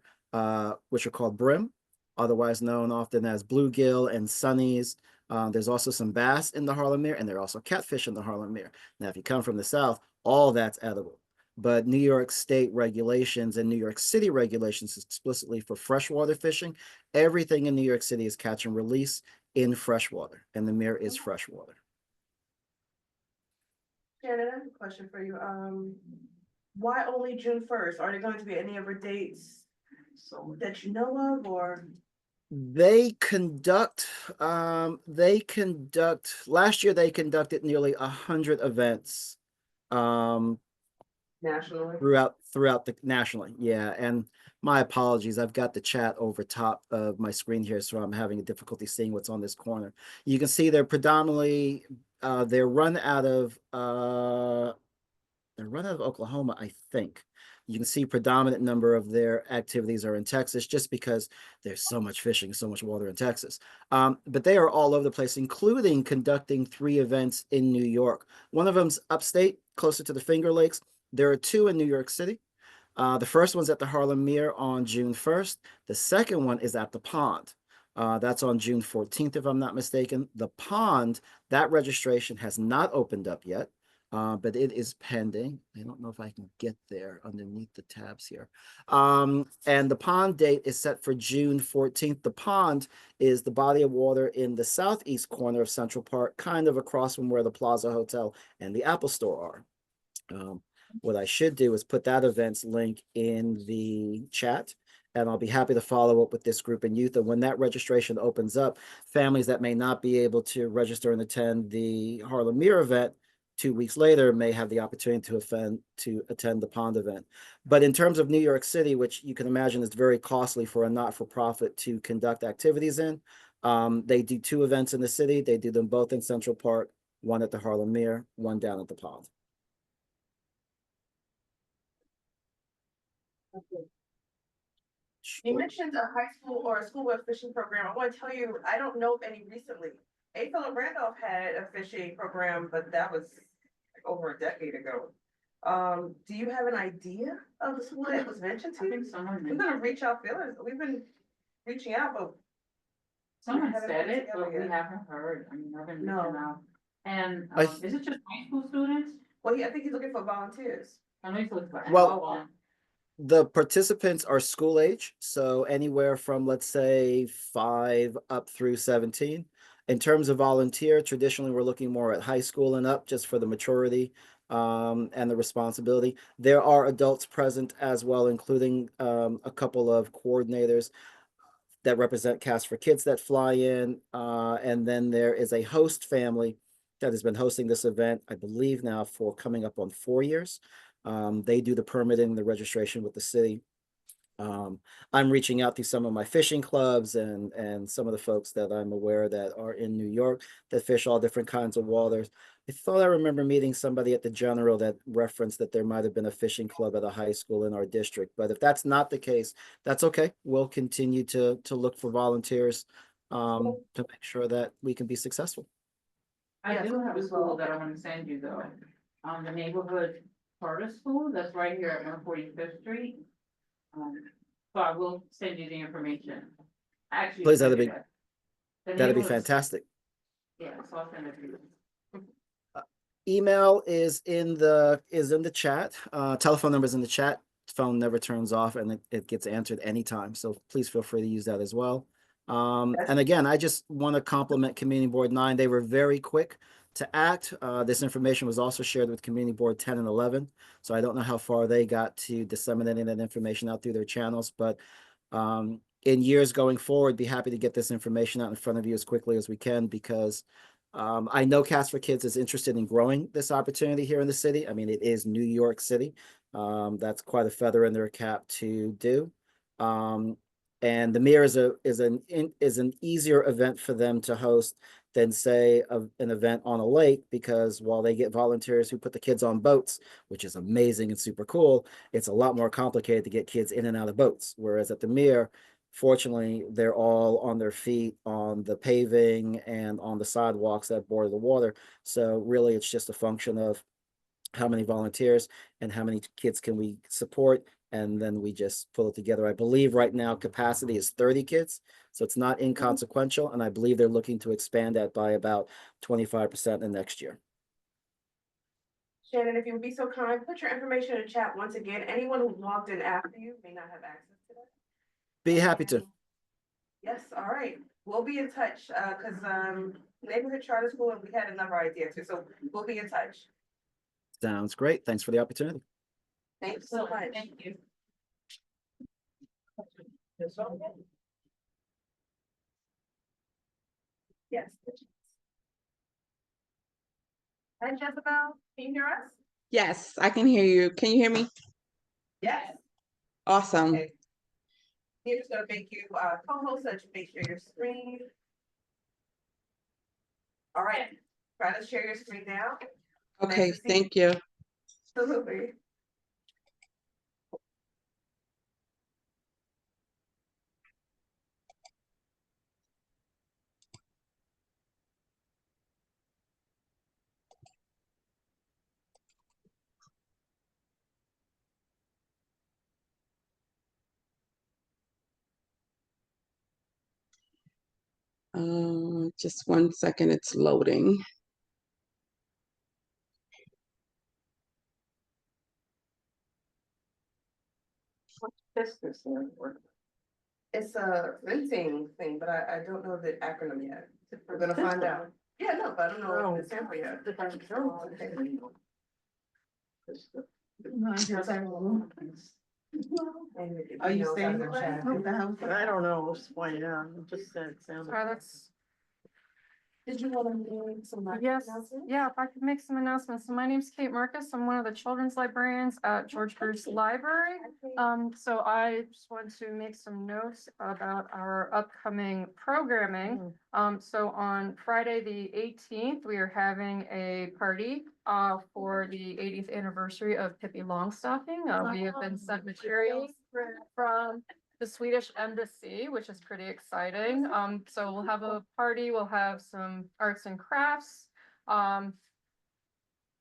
S12: which are called brim, otherwise known often as bluegill and sunnies. There's also some bass in the Harlem Mere, and there are also catfish in the Harlem Mere. Now, if you come from the south, all that's edible. But New York State regulations and New York City regulations explicitly for freshwater fishing, everything in New York City is catch and release in freshwater, and the Mere is freshwater.
S1: Shannon, I have a question for you. Why only June 1st? Are there going to be any other dates that you know of, or?
S12: They conduct, last year they conducted nearly 100 events.
S1: Nationally?
S12: Throughout the nationally, yeah. And my apologies, I've got the chat over top of my screen here, so I'm having a difficulty seeing what's on this corner. You can see they're predominantly they're run out of Oklahoma, I think. You can see predominant number of their activities are in Texas, just because there's so much fishing, so much water in Texas. But they are all over the place, including conducting 3 events in New York. One of them's upstate, closer to the Finger Lakes. There are 2 in New York City. The first one's at the Harlem Mere on June 1st. The second one is at the Pond. That's on June 14th, if I'm not mistaken. The Pond, that registration has not opened up yet. But it is pending. I don't know if I can get there underneath the tabs here. And the Pond date is set for June 14th. The Pond is the body of water in the southeast corner of Central Park, kind of across from where the Plaza Hotel and the Apple Store are. What I should do is put that events link in the chat, and I'll be happy to follow up with this group in youth. And when that registration opens up, families that may not be able to register and attend the Harlem Mere event 2 weeks later may have the opportunity to attend the Pond event. But in terms of New York City, which you can imagine is very costly for a not-for-profit to conduct activities in, they do 2 events in the city. They do them both in Central Park, one at the Harlem Mere, one down at the Pond.
S1: You mentioned a high school or a school-wide fishing program. I want to tell you, I don't know of any recently. A. Philip Randolph had a fishing program, but that was over a decade ago. Do you have an idea of the school that was mentioned to
S2: I
S1: you?
S2: think someone
S1: We're gonna reach out feelers. We've been reaching out, but
S2: Someone
S1: haven't
S2: said
S1: put
S2: it,
S1: together
S2: but we
S1: yet.
S2: haven't heard. I mean, I've been
S1: No.
S2: reaching out. And
S12: I
S2: is it just high school students?
S1: well, I think he's looking for volunteers.
S2: I know he's looking for.
S12: Well, the participants are school age, so anywhere from, let's say, 5 up through 17. In terms of volunteer, traditionally, we're looking more at high school and up, just for the maturity and the responsibility. There are adults present as well, including a couple of coordinators that represent Cast for Kids that fly in. And then there is a host family that has been hosting this event, I believe now for coming up on 4 years. They do the permitting, the registration with the city. I'm reaching out to some of my fishing clubs and some of the folks that I'm aware that are in New York that fish all different kinds of waters. I thought I remember meeting somebody at the General that referenced that there might have been a fishing club at a high school in our district. But if that's not the case, that's okay. We'll continue to look for volunteers to make sure that we can be successful.
S2: I
S1: Yes,
S2: do have a
S1: as
S2: school
S1: well.
S2: that I want to send you though, the neighborhood charter school that's right here at 145th Street. So I will send you the information. Actually,
S12: Please,
S2: send
S12: that'd
S2: you
S12: be
S2: that. The
S12: that'd be
S2: neighborhood-
S12: fantastic.
S2: Yeah, so I'll send it to you.
S12: Email is in the chat. Telephone number is in the chat. Phone never turns off and it gets answered anytime. So please feel free to use that as well. And again, I just want to compliment Community Board 9. They were very quick to act. This information was also shared with Community Board 10 and 11. So I don't know how far they got to disseminating that information out through their channels, but in years going forward, be happy to get this information out in front of you as quickly as we can because I know Cast for Kids is interested in growing this opportunity here in the city. I mean, it is New York City. That's quite a feather in their cap to do. And the Mir is an easier event for them to host than say an event on a lake because while they get volunteers who put the kids on boats, which is amazing and super cool, it's a lot more complicated to get kids in and out of boats. Whereas at the Mir, fortunately, they're all on their feet on the paving and on the sidewalks that border the water. So really, it's just a function of how many volunteers and how many kids can we support. And then we just pull it together. I believe right now capacity is 30 kids. So it's not inconsequential. And I believe they're looking to expand that by about 25% in next year.
S1: Shannon, if you would be so kind, put your information in the chat once again. Anyone who logged in after you may not have access to that.
S12: Be happy to.
S1: Yes, all right. We'll be in touch, because neighborhood charter school, and we had another idea too, so we'll be in touch.
S12: Sounds great. Thanks for the opportunity.
S1: Thanks so much.
S2: Thank you.
S1: Yes. Hi, Jezebel, can you hear us?
S10: Yes, I can hear you. Can you hear me?
S1: Yes.
S10: Awesome.
S1: Okay. We're just gonna make you co-host, so that you make sure your screen. All right, try to share your screen now.
S10: Okay,
S1: Nice to see
S10: thank you.
S1: Absolutely.
S10: Just 1 second, it's loading.
S1: This it's a fencing thing, but I don't know the acronym yet. We're gonna find out. Yeah, no, but I don't know the sample yet.
S6: Are you saying that? I don't know, why, yeah, just said it sounded.
S1: Did you want to make some?
S13: Yes, yeah, if I could make some announcements. So my name's Kate Marcus. I'm one of the children's librarians at George Bruce Library. So I just wanted to make some notes about our upcoming programming. So on Friday, the 18th, we are having a party for the 80th anniversary of Pippi Longstocking. We have been sent materials from the Swedish Embassy, which is pretty exciting. So we'll have a party, we'll have some arts and crafts.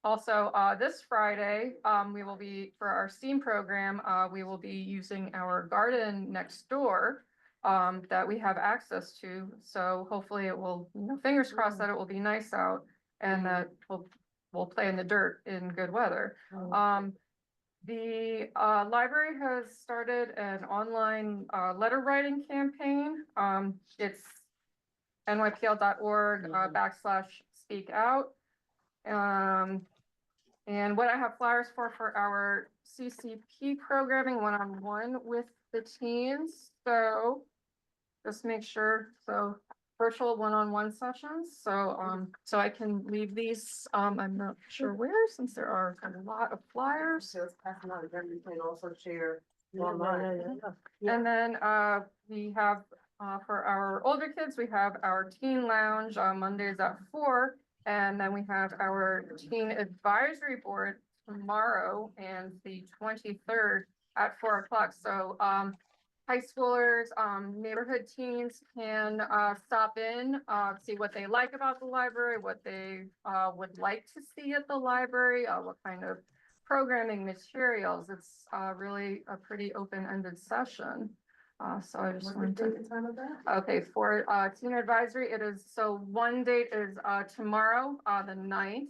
S13: Also, this Friday, we will be, for our STEAM program, we will be using our garden next door that we have access to. So hopefully it will, fingers crossed that it will be nice out and that we'll play in the dirt in good weather. The library has started an online letter writing campaign. It's nypl.org /speak out. And what I have flyers for our CCP programming one-on-one with the teens. So just make sure, so virtual one-on-one sessions. So so I can leave these, I'm not sure where, since there are a lot of flyers.
S1: So it's passing out, and then we can also share
S13: And then, we have, for our older kids, we have our teen lounge on Mondays at 4. And then we have our teen advisory board tomorrow and the 23rd at 4 o'clock. So, high schoolers, neighborhood teens can, stop in, see what they like about the library, what they, would like to see at the library, what kind of programming materials. It's, really a pretty open-ended session. So I just wanted to. Okay, for, teen advisory, it is, so one date is, tomorrow, the 9th.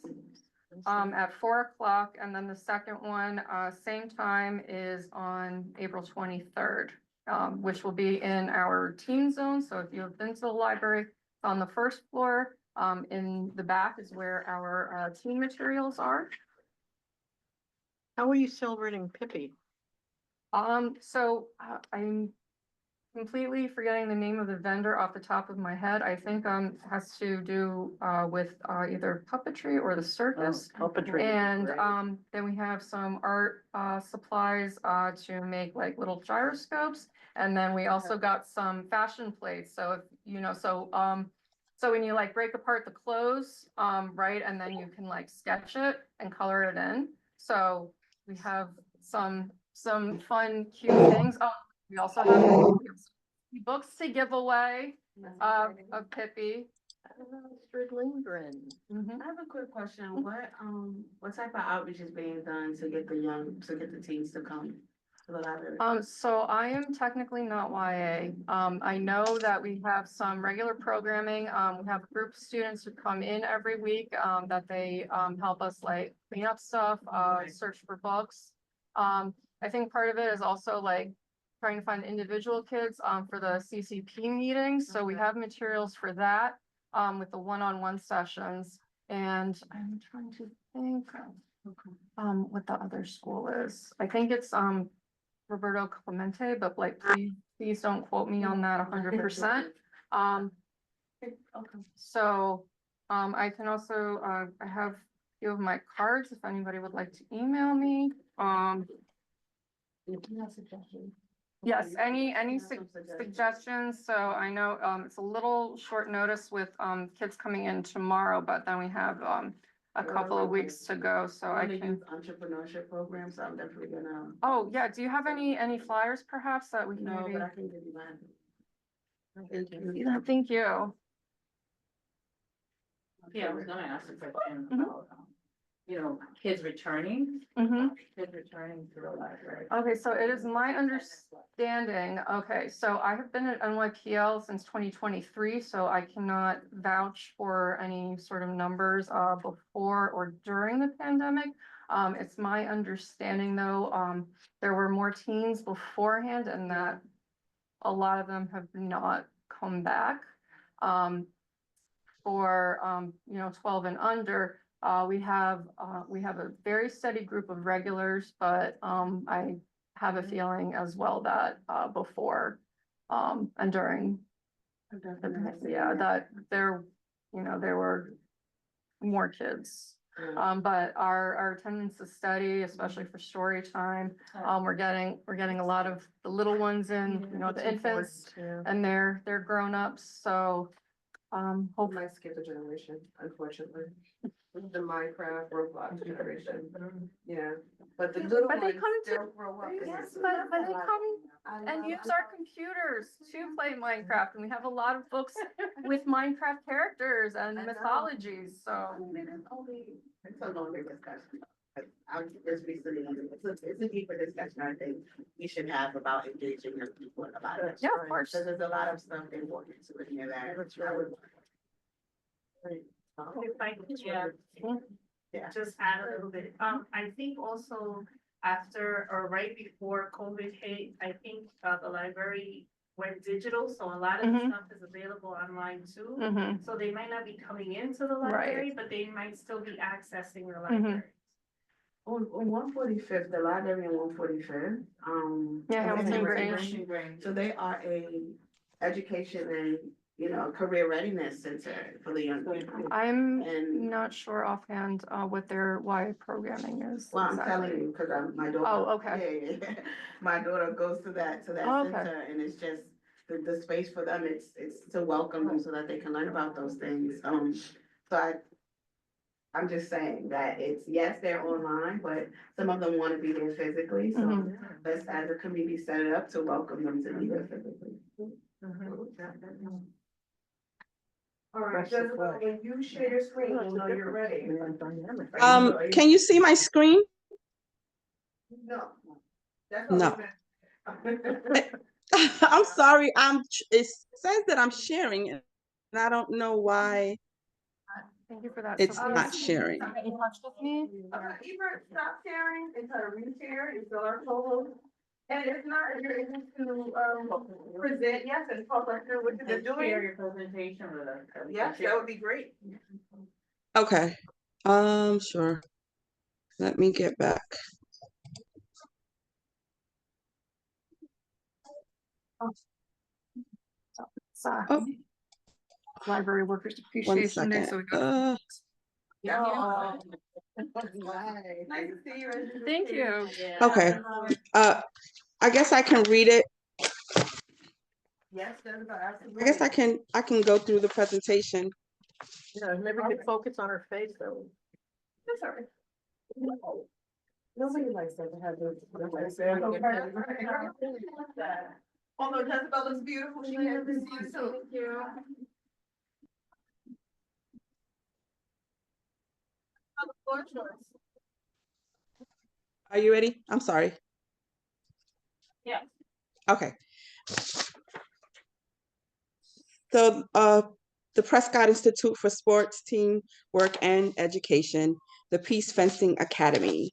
S13: At 4 o'clock, and then the second one, same time, is on April 23rd, which will be in our teen zone. So if you have been to the library, it's on the first floor. In the back is where our teen materials are.
S6: How are you celebrating Pippi?
S13: So I'm completely forgetting the name of the vendor off the top of my head. I think it has to do with either puppetry or the circus.
S6: Puppetry.
S13: And then we have some art supplies to make like little gyroscopes. And then we also got some fashion plates. So if you know, so when you like break apart the clothes, right, and then you can like sketch it and color it in. So we have some fun, cute things. Oh, we also have books to give away of Pippi.
S6: Astrid Lindgren.
S13: Mhm.
S14: I have a quick question. What type of outreach is being done to get the teens to come to the library?
S13: So I am technically not YA. I know that we have some regular programming. We have a group of students who come in every week, that they, help us like clean up stuff, search for books. I think part of it is also like trying to find individual kids, for the CCP meetings. So we have materials for that, with the one-on-one sessions. And I'm trying to think, what the other school is. I think it's, Roberto Clemente, but like, please don't quote me on that 100%. So, I can also, I have a few of my cards if anybody would like to email me. Yes, any suggestions? So I know, it's a little short notice with, kids coming in tomorrow, but then we have, a couple of weeks to go, so I can.
S14: Entrepreneurship programs, I'm definitely gonna.
S13: Oh, yeah, do you have any flyers perhaps that we can
S14: No,
S13: maybe?
S14: but I can give you mine.
S13: Yeah, thank you.
S2: Yeah, I was gonna ask a question
S13: Mhm.
S2: about, kids returning.
S13: Mhm.
S2: Kids returning to the library.
S13: Okay, so it is my understanding, okay, so I have been at NYPL since 2023, so I cannot vouch for any sort of numbers before or during the pandemic. It's my understanding though, there were more teens beforehand and that a lot of them have not come back. For 12 and under, we have a very steady group of regulars, but I have a feeling as well that before and during, yeah, that there were more kids. But our attendance is steady, especially for story time. We're getting a lot of the little ones in, the infants and they're grown-ups, so
S14: Hope might skip a generation, unfortunately. The Minecraft Roblox generation. Yeah, but the little
S13: But they
S14: ones
S13: come
S14: still grow up.
S13: Yes, but they come and use our computers to play Minecraft, and we have a lot of books with Minecraft characters and mythologies, so.
S14: It's a longer discussion. I'm just recently, it's a deeper discussion, I think we should have about engaging young people about it.
S13: Yeah, of course.
S14: Because there's a lot of stuff they want into it here that.
S7: If I could, yeah,
S14: Yeah.
S7: just add a little bit. I think also after or right before COVID hit, I think the library went digital, so a lot of the
S13: Mhm.
S7: stuff is available online too.
S13: Mhm.
S7: So they might not be coming into the
S13: Right.
S7: library, but they might still be accessing the library.
S14: On 145th, the library on 145th,
S13: Yeah,
S14: and
S13: Hamilton
S14: Hamilton
S13: Grange.
S14: Grange. So they are a education and you know, career readiness center for the young people.
S13: I'm
S14: And,
S13: not sure offhand, what their Y programming is.
S14: well, I'm
S13: exactly.
S14: telling you, because my daughter.
S13: Oh, okay.
S14: Yeah. My daughter goes to that
S13: Oh, okay.
S14: center, and it's just, the space for them, it's to welcome them so that they can learn about those things. So I'm just saying that it's, yes, they're online, but some of them want to be there physically, so
S13: Mhm.
S14: let's, as a committee, set it up to welcome them to be there physically.
S1: All right, Jessica, when you share your screen, we'll know you're ready.
S10: Can you see my screen?
S1: No. That's
S10: No.
S1: what
S10: I'm sorry, it says that I'm sharing it, and I don't know why
S13: Thank you for that.
S10: it's
S13: So
S10: not
S13: please
S10: sharing.
S13: get in touch with me.
S1: Either stop sharing and try to reshare and fill our co-host. And if not, if you're able to, present, yes, and talk us through what you're doing.
S2: Share your presentation with us.
S1: Yes, that would be great.
S10: Okay, sure. Let me get back. Oh.
S13: Library Workers
S10: One
S13: Appreciation Day,
S10: second.
S13: so we got.
S1: Yeah. Nice to see you.
S13: Thank you.
S10: Okay, I guess I can read it.
S1: Yes, Jessica, absolutely.
S10: I guess I can go through the presentation.
S6: Yeah, maybe we could focus on her face though.
S1: That's all right. Nobody likes that to have those. Although Jessica looks beautiful, she can't see you too.
S13: Thank you.
S10: Are you ready? I'm sorry.
S2: Yeah.
S10: Okay. So, the Prescott Institute for Sports, Teamwork, and Education, the Peace Fencing Academy.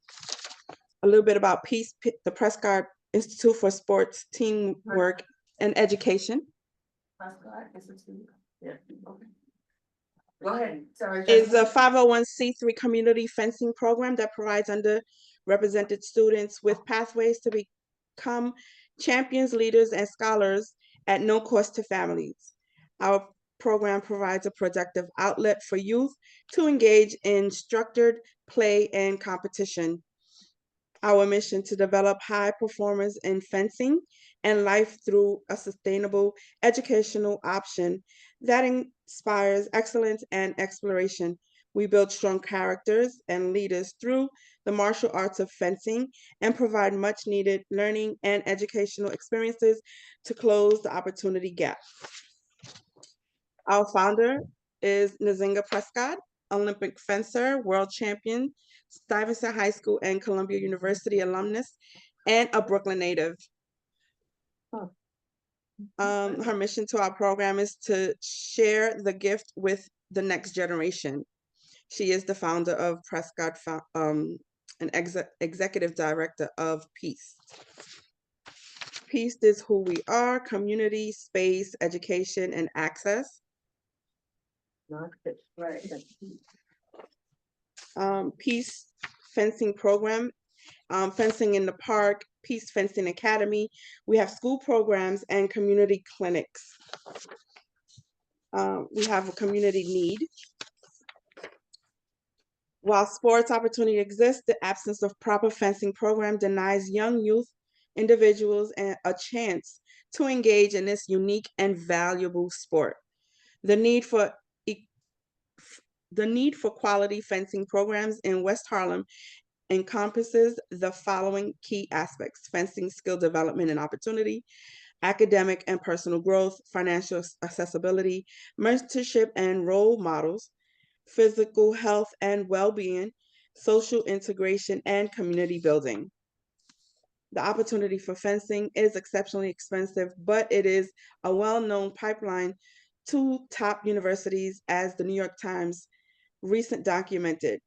S10: A little bit about Peace, the Prescott Institute for Sports, Teamwork, and Education.
S1: Prescott Institute. Yeah, okay. Go ahead, sorry.
S10: Is a 501c3 community fencing program that provides underrepresented students with pathways to become champions, leaders, and scholars at no cost to families. Our program provides a productive outlet for youth to engage in structured play and competition. Our mission to develop high performers in fencing and life through a sustainable educational option that inspires excellence and exploration. We build strong characters and leaders through the martial arts of fencing and provide much needed learning and educational experiences to close the opportunity gap. Our founder is Nzinga Prescott, Olympic fencer, world champion, Stuyvesant High School and Columbia University alumnus, and a Brooklyn native. Her mission to our program is to share the gift with the next generation. She is the founder of Prescott, an executive director of Peace. Peace is who we are: community, space, education, and access.
S6: Right.
S10: Peace fencing program, fencing in the park, Peace Fencing Academy. We have school programs and community clinics. We have a community need. While sports opportunity exists, the absence of proper fencing program denies young youth individuals a chance to engage in this unique and valuable sport. The need for quality fencing programs in West Harlem encompasses the following key aspects: fencing skill development and opportunity, academic and personal growth, financial accessibility, mentorship and role models, physical health and well-being, social integration, and community building. The opportunity for fencing is exceptionally expensive, but it is a well-known pipeline to top universities, as the New York Times recent documented.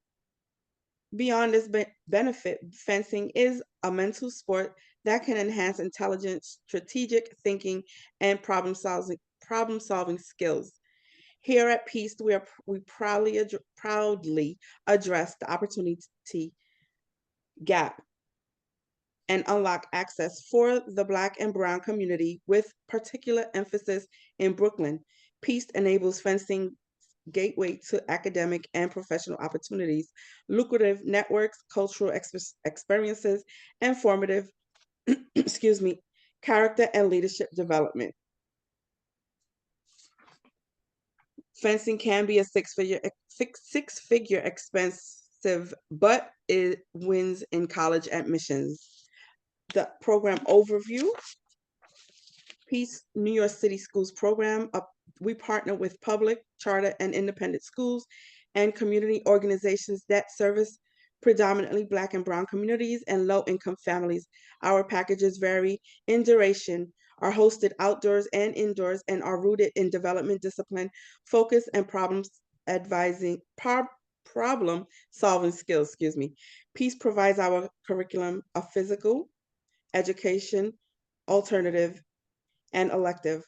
S10: Beyond this benefit, fencing is a mental sport that can enhance intelligence, strategic thinking, and problem-solving skills. Here at Peace, we proudly address the opportunity gap and unlock access for the Black and Brown community, with particular emphasis in Brooklyn. Peace enables fencing gateway to academic and professional opportunities, lucrative networks, cultural experiences, and formative, excuse me, character and leadership development. Fencing can be a six-figure expensive, but it wins in college admissions. The program overview. Peace New York City Schools program. We partner with public, charter, and independent schools and community organizations that service predominantly Black and Brown communities and low-income families. Our packages vary in duration, are hosted outdoors and indoors, and are rooted in development discipline, focus, and problem solving skills. Peace provides our curriculum a physical, education, alternative, and elective,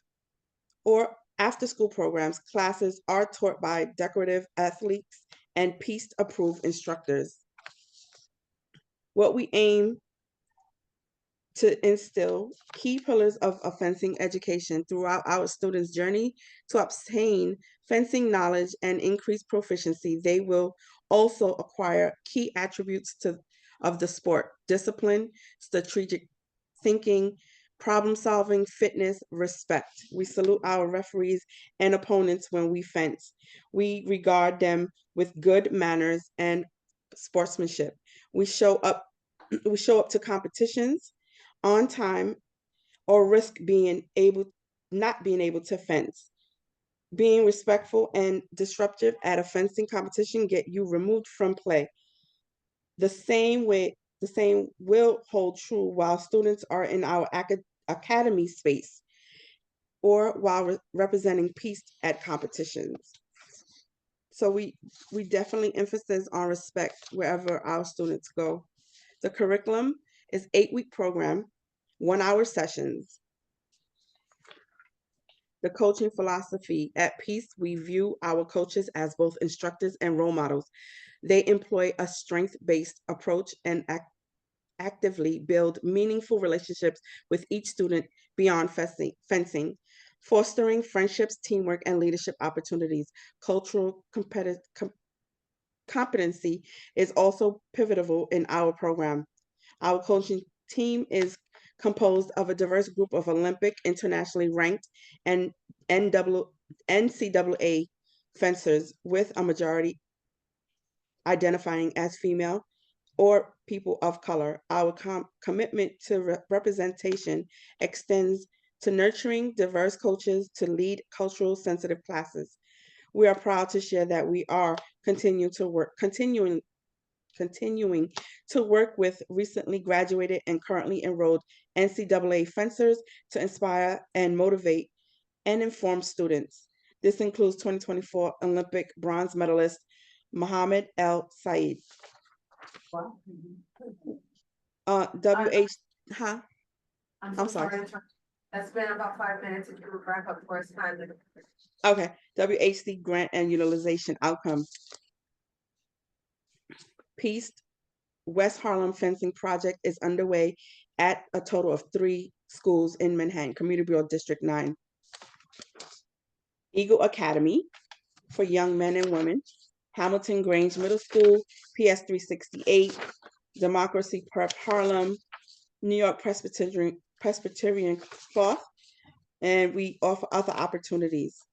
S10: or after-school programs. Classes are taught by decorative athletes and Peace-approved instructors. What we aim to instill key pillars of a fencing education throughout our students' journey to obtain fencing knowledge and increase proficiency. They will also acquire key attributes of the sport: discipline, strategic thinking, problem solving, fitness, respect. We salute our referees and opponents when we fence. We regard them with good manners and sportsmanship. We show up to competitions on time or risk not being able to fence. Being respectful and disruptive at a fencing competition get you removed from play. The same will hold true while students are in our academy space or while representing Peace at competitions. So we definitely emphasis on respect wherever our students go. The curriculum is 8-week program, 1-hour sessions. The coaching philosophy. At Peace, we view our coaches as both instructors and role models. They employ a strength-based approach and actively build meaningful relationships with each student beyond fencing, fostering friendships, teamwork, and leadership opportunities. Cultural competency is also pivotal in our program. Our coaching team is composed of a diverse group of Olympic, internationally ranked, and NCAA fencers, with a majority identifying as female or people of color. Our commitment to representation extends to nurturing diverse coaches to lead cultural sensitive classes. We are proud to share that we are continuing to work with recently graduated and currently enrolled NCAA fencers to inspire and motivate and inform students. This includes 2024 Olympic bronze medalist Mohammed El Said. I'm sorry.
S1: That's been about 5 minutes. If you would wrap up for us, kindly.
S10: Okay, WHC grant and utilization outcomes. Peace West Harlem fencing project is underway at a total of 3 schools in Manhattan, Community Bureau District 9. Eagle Academy for young men and women, Hamilton Grange Middle School, PS 368, Democracy Prep Harlem, New York Presbyterian Cloth, and we offer other opportunities.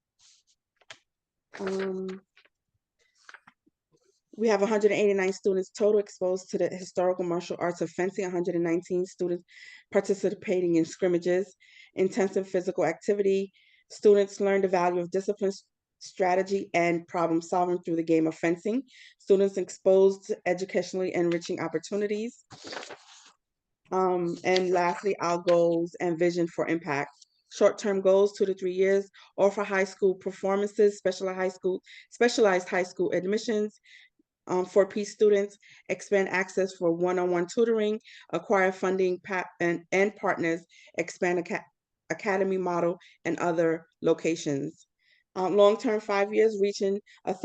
S10: We have 189 students total exposed to the historical martial arts of fencing, 119 students participating in scrimmages, intensive physical activity. Students learn the value of discipline, strategy, and problem solving through the game of fencing. Students exposed to educationally enriching opportunities. And lastly, our goals and vision for impact. Short-term goals, 2 to 3 years, offer high school performances, specialized high school admissions, for Peace students, expand access for one-on-one tutoring, acquire funding and partners, expand academy model, and other locations. Long-term 5 years, reaching up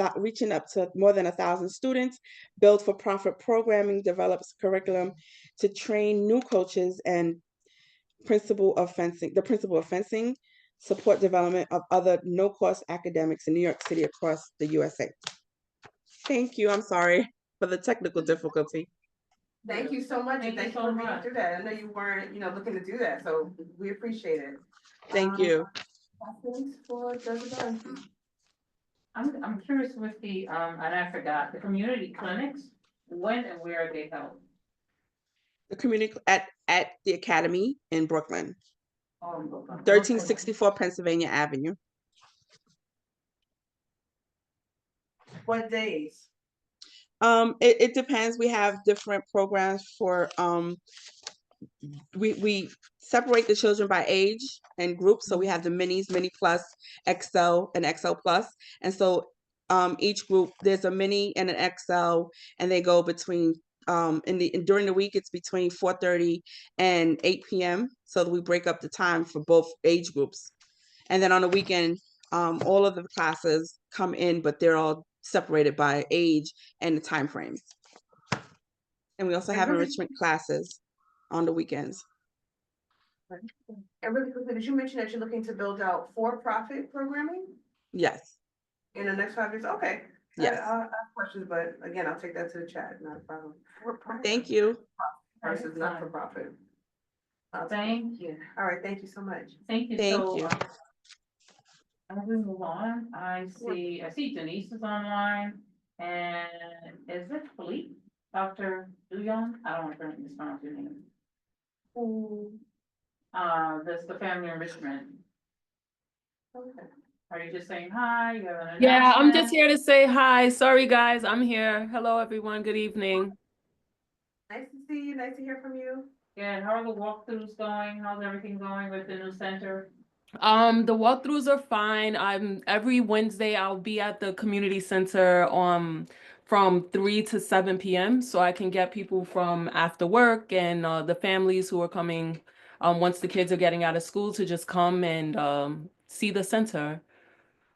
S10: to more than 1,000 students, build for-profit programming, develops curriculum to train new coaches and the principle of fencing, support development of other no-cost academics in New York City across the USA. Thank you. I'm sorry for the technical difficulty.
S1: Thank you so much, and
S2: Thank you
S1: thank you
S2: so
S1: for reading
S2: much.
S1: through that. I know you weren't, looking to do that, so we appreciate it.
S10: Thank you.
S1: Questions for Jessica?
S2: I'm curious with the, and I forgot, the community clinics, when and where are they held?
S10: The community at the Academy in Brooklyn,
S2: Oh,
S10: 1364 Pennsylvania Avenue.
S1: What days?
S10: It depends. We have different programs for we separate the children by age and groups. So we have the minis, mini plus, XL, and XL plus. And so each group, there's a mini and an XL, and they go between during the week it's between 4:30 and 8 p.m. So that we break up the time for both age groups. And then on the weekend, all of the classes come in, but they're all separated by age and the time frames. And we also have enrichment classes on the weekends.
S1: And really quickly, did you mention that you're looking to build out for-profit programming
S10: Yes.
S1: in the next 5 years? Okay.
S10: Yes.
S1: I'll ask questions, but again, I'll take that to the chat, not a problem.
S10: Thank you.
S1: Versus not for profit.
S2: Thank you.
S1: All right, thank you so much.
S2: Thank you.
S10: Thank
S2: So,
S10: you.
S2: as we move on, I see Denise is online, and is it Philippe? Dr. Duyon? I don't want to mispronounce your name. That's the family enrichment.
S1: Okay.
S2: Are you just saying hi? You have an
S15: Yeah, I'm just
S2: announcement?
S15: here to say hi. Sorry, guys, I'm here. Hello, everyone. Good evening.
S1: Nice to see you, nice to hear from you.
S2: Yeah, and how are the walkthroughs going? How's everything going with the new center?
S15: The walkthroughs are fine. Every Wednesday I'll be at the community center from 3 to 7 p.m. so I can get people from after work and the families who are coming once the kids are getting out of school to just come and see the center.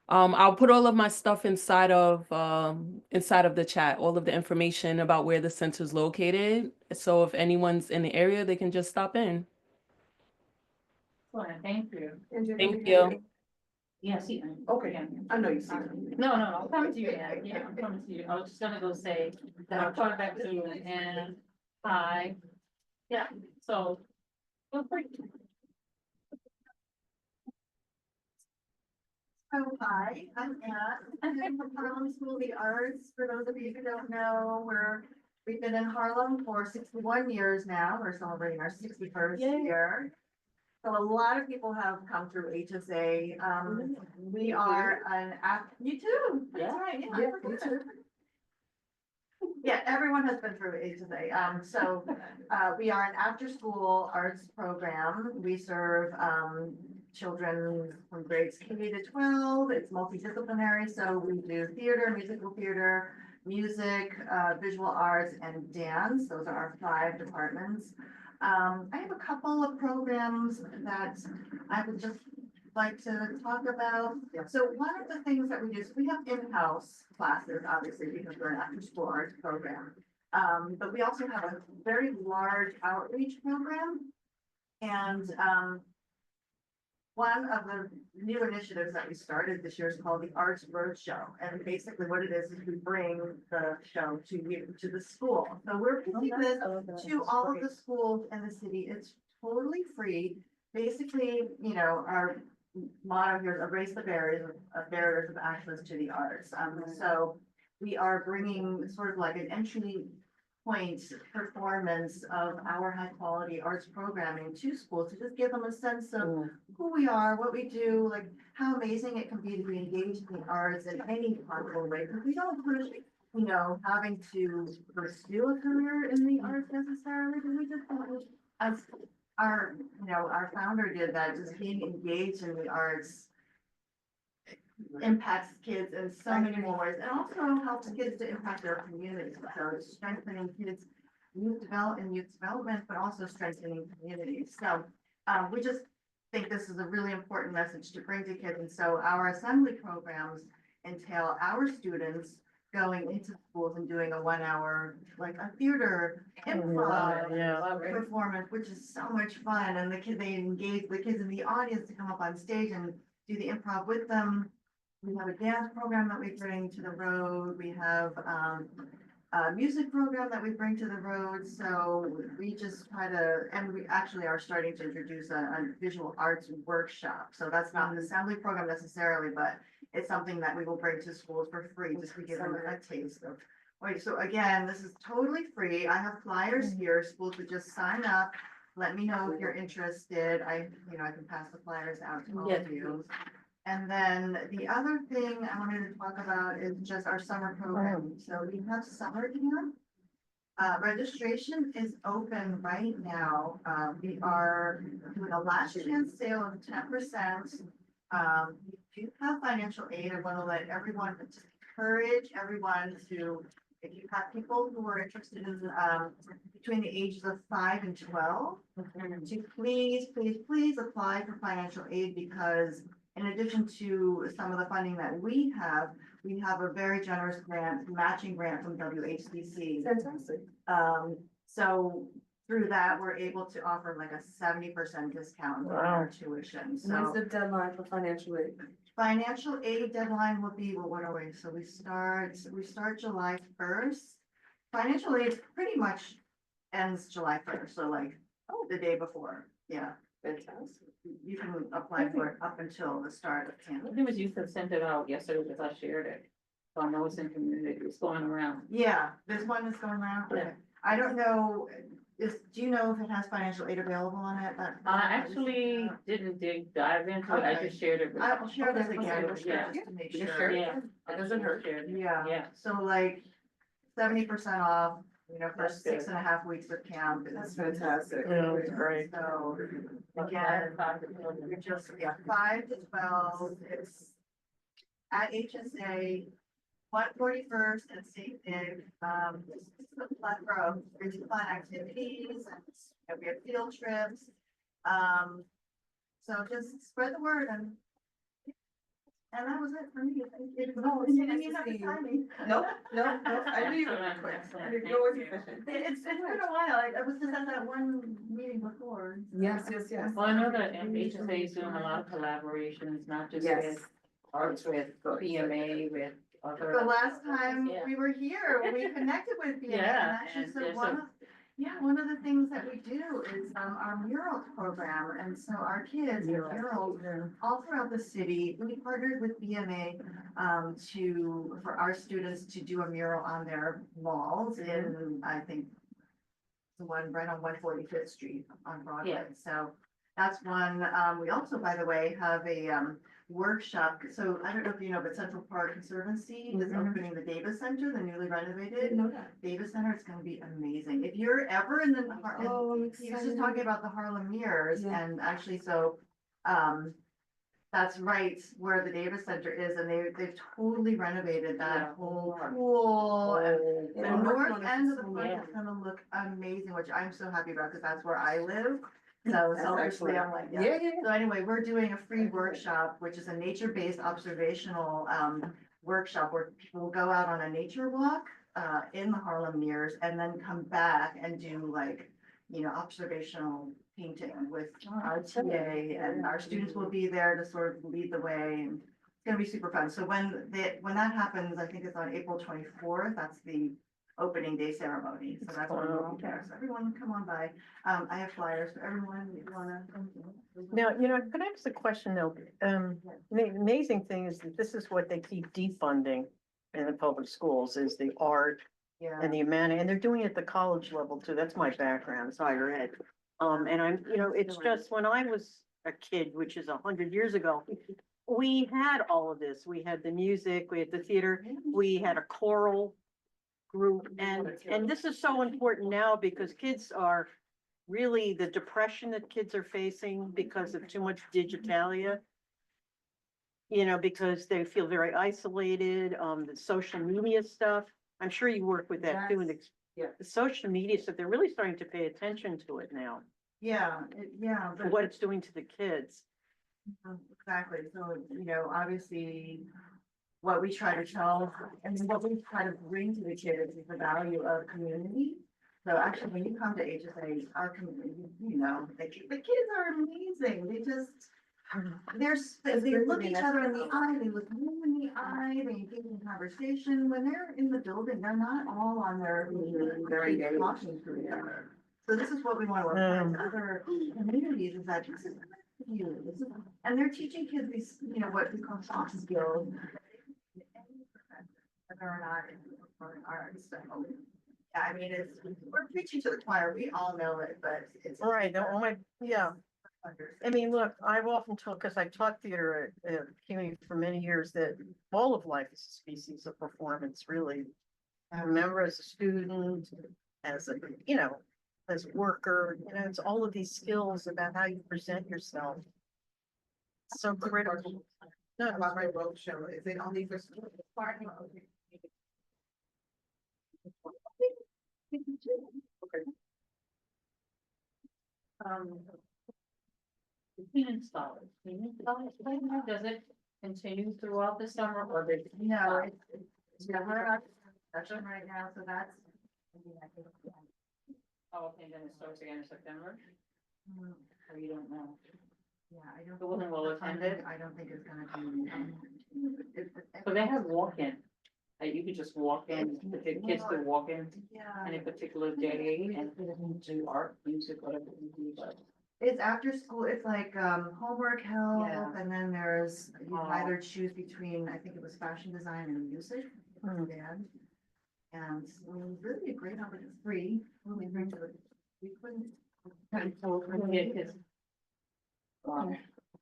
S15: I'll put all of my stuff inside of the chat, all of the information about where the center's located. So if anyone's in the area, they can just stop in.
S2: Thank you.
S15: Thank you.
S2: Yeah, see.
S1: Okay,
S2: Yeah.
S1: I know you see me.
S2: No, I'm coming to you, yeah, I'm coming to you. I was just gonna go say that I'll talk back to you and hi. Yeah, so. Feel free.
S16: Oh, hi, I'm Anne. I'm from Harlem School of the Arts. For those of you who don't know, we've been in Harlem for 61 years now. We're celebrating our 61st year. So a lot of people have come through HSA. We are you too. That's right. Yeah, me too. Yeah, everyone has been through HSA. So we are an after-school arts program. We serve children from grades K to 12. It's multidisciplinary, so we do theater, musical theater, music, visual arts, and dance. Those are our 5 departments. I have a couple of programs that I would just like to talk about. So one of the things that we do is we have in-house classes, obviously, because we're an after-school arts program. But we also have a very large outreach program. And one of the new initiatives that we started this year is called the Arts Roadshow. And basically what it is we bring the show to you, to the school. So we're bringing this to all of the schools in the city. It's totally free. Basically, our motto here is erase the barriers of access to the arts. So we are bringing sort of like an entry point performance of our high quality arts programming to schools to just give them a sense of who we are, what we do, like how amazing it can be to be engaged in the arts in any possible way. Because we don't push, having to pursue a career in the arts necessarily, but we just want to, as our founder did, that just being engaged in the arts impacts kids in so many more ways, and also helps kids to impact their communities. So it's strengthening kids' youth development, but also strengthening communities. So we just think this is a really important message to bring to kids. And so our assembly programs entail our students going into schools and doing a 1 hour, like a theater improv performance, which is so much fun. And they engage the kids in the audience to come up on stage and do the improv with them. We have a dance program that we bring to the road. We have, a music program that we bring to the road. So we just try to, and we actually are starting to introduce a visual arts workshop. So that's not an assembly program necessarily, but it's something that we will bring to schools for free, just to give them a taste of. Wait, so again, this is totally free. I have flyers here. Schools would just sign up. Let me know if you're interested. I can pass the flyers out to all of you. And then the other thing I wanted to talk about is just our summer program. So we have summer camp. Registration is open right now. We are doing a last chance sale of 10%. We do have financial aid. I want to let everyone, just encourage everyone to, if you have people who are interested in, between the ages of 5 and 12, to please, please, please apply for financial aid, because in addition to some of the funding that we have a very generous matching grant from WHCC.
S1: Fantastic.
S16: So through that, we're able to offer like a 70% discount on our tuition. So
S1: When's the deadline for financial aid?
S16: financial aid deadline will be, well, what are we? So we start July 1st. Financial aid pretty much ends July 1st. So like the day before. Yeah.
S1: Fantastic.
S16: You can apply for it up until the start of camp.
S2: I think it was you that sent it out yesterday because I shared it. So I know it's in community, it's going around.
S16: Yeah, this one is going around.
S2: Yeah.
S16: I don't know, do you know if it has financial aid available on it?
S2: I actually didn't dive into it, I
S16: Okay.
S2: just shared it.
S16: I'll share this again,
S2: Yeah.
S16: just to make
S1: You
S16: sure.
S1: sure?
S2: Yeah.
S1: It doesn't hurt.
S16: Yeah.
S2: Yeah.
S16: So like 70% off, for
S2: That's good.
S16: 6.5 weeks of camp.
S1: That's fantastic.
S6: Yeah, it's great.
S16: So again, we just, 5 to 12, it's at HSA, 141st and St. Nick. This is a plethora of really fun activities, and we have field trips. So just spread the word, and that was it for me. You didn't even have to time me.
S1: Nope, I knew you were quick. You're always efficient.
S16: It's been a while. I was just at that one meeting before.
S1: Yes.
S2: Well, I know that HSA is doing a lot of collaborations, not just
S1: Yes.
S2: with arts, with BMA, with other.
S16: The last time
S2: Yeah.
S16: we were here, we connected with BMA, and
S2: Yeah,
S16: actually,
S2: and
S16: so
S2: there's
S16: one of the things that we do is, our murals program, and so our kids, murals, all throughout the city, we partnered with BMA, for our students to do a mural on their walls in, I think, the one right on 145th Street on Broadway,
S2: Yeah.
S16: so that's one. We also, by the way, have a, workshop. So I don't know if you know, but Central Park Conservancy is opening the Davis Center, the newly renovated Davis Center. It's going to be amazing. If you're ever in the
S1: I'm
S16: he was just talking about the Harlem Mirrors, and actually, so that's right where the Davis Center is, and they've totally renovated that whole pool. And the north end of the park is going to look amazing, which I'm so happy about because that's where I live. So selfishly, I'm like, yeah. So anyway, we're doing a free workshop, which is a nature-based observational workshop where people will go out on a nature walk in the Harlem Mirrors and then come back and do like, observational painting with our TA, and our students will be there to sort of lead the way, and it's gonna be super fun. So when that happens, I think it's on April 24th, that's the opening day ceremony. So that's when we'll be there. So everyone come on by. I have flyers for everyone if you wanna.
S6: Now, could I ask a question though? The amazing thing is that this is what they keep defunding in the public schools is the art
S16: Yeah.
S6: and the humanities, and they're doing it at the college level too. That's my background, it's higher ed. And I'm, it's just when I was a kid, which is 100 years ago, we had all of this. We had the music, we had the theater, we had a choral group, and this is so important now because kids are really the depression that kids are facing because of too much digitalia. Because they feel very isolated, the social media stuff. I'm sure you work with that too, and the social media stuff, they're really starting to pay attention to it now.
S16: Yeah,
S6: For what it's doing to the kids.
S16: Exactly. So, obviously, what we try to tell, and what we try to bring to the kids is the value of community. So actually, when you come to HSA, our community, you know, the kids are amazing. They just, they look each other in the eye, they look you in the eye, they engage in conversation. When they're in the building, they're not all on their, very talking to each other. So this is what we want to apply to other communities, is that this is you, and they're teaching kids these, you know, what we call soft skills. Whether or not it's performing arts, so. Yeah, I mean, we're preaching to the choir, we all know it, but it's.
S6: Right, yeah. I mean, look, I've often told, because I taught theater at community for many years, that all of life is a species of performance, really. I remember as a student, as a, you know, as a worker, you know, it's all of these skills about how you present yourself. So critical. No,
S14: About my road show, is it only for school?
S6: Okay.
S2: The cleaning scholars, right now, does it continue throughout the summer or they?
S16: No, it's, yeah, we're not, discussion right now, so that's. I mean, I think, yeah.
S2: Oh, okay, then it starts again in September, or you don't know?
S16: Yeah, I don't.
S2: It wasn't well attended?
S16: I don't think it's gonna be.
S2: So they have walk-in, you could just walk in, the kids could walk in
S16: Yeah.
S2: any particular day and do art, music, whatever you do, but.
S16: It's after school, it's like, homework help,
S2: Yeah.
S16: and then there's, you can
S2: Oh.
S16: either choose between, I think it was fashion design and music. Band. And so it was really a great opportunity, it's free, really free to, we couldn't.
S2: Yeah, kids. Wow.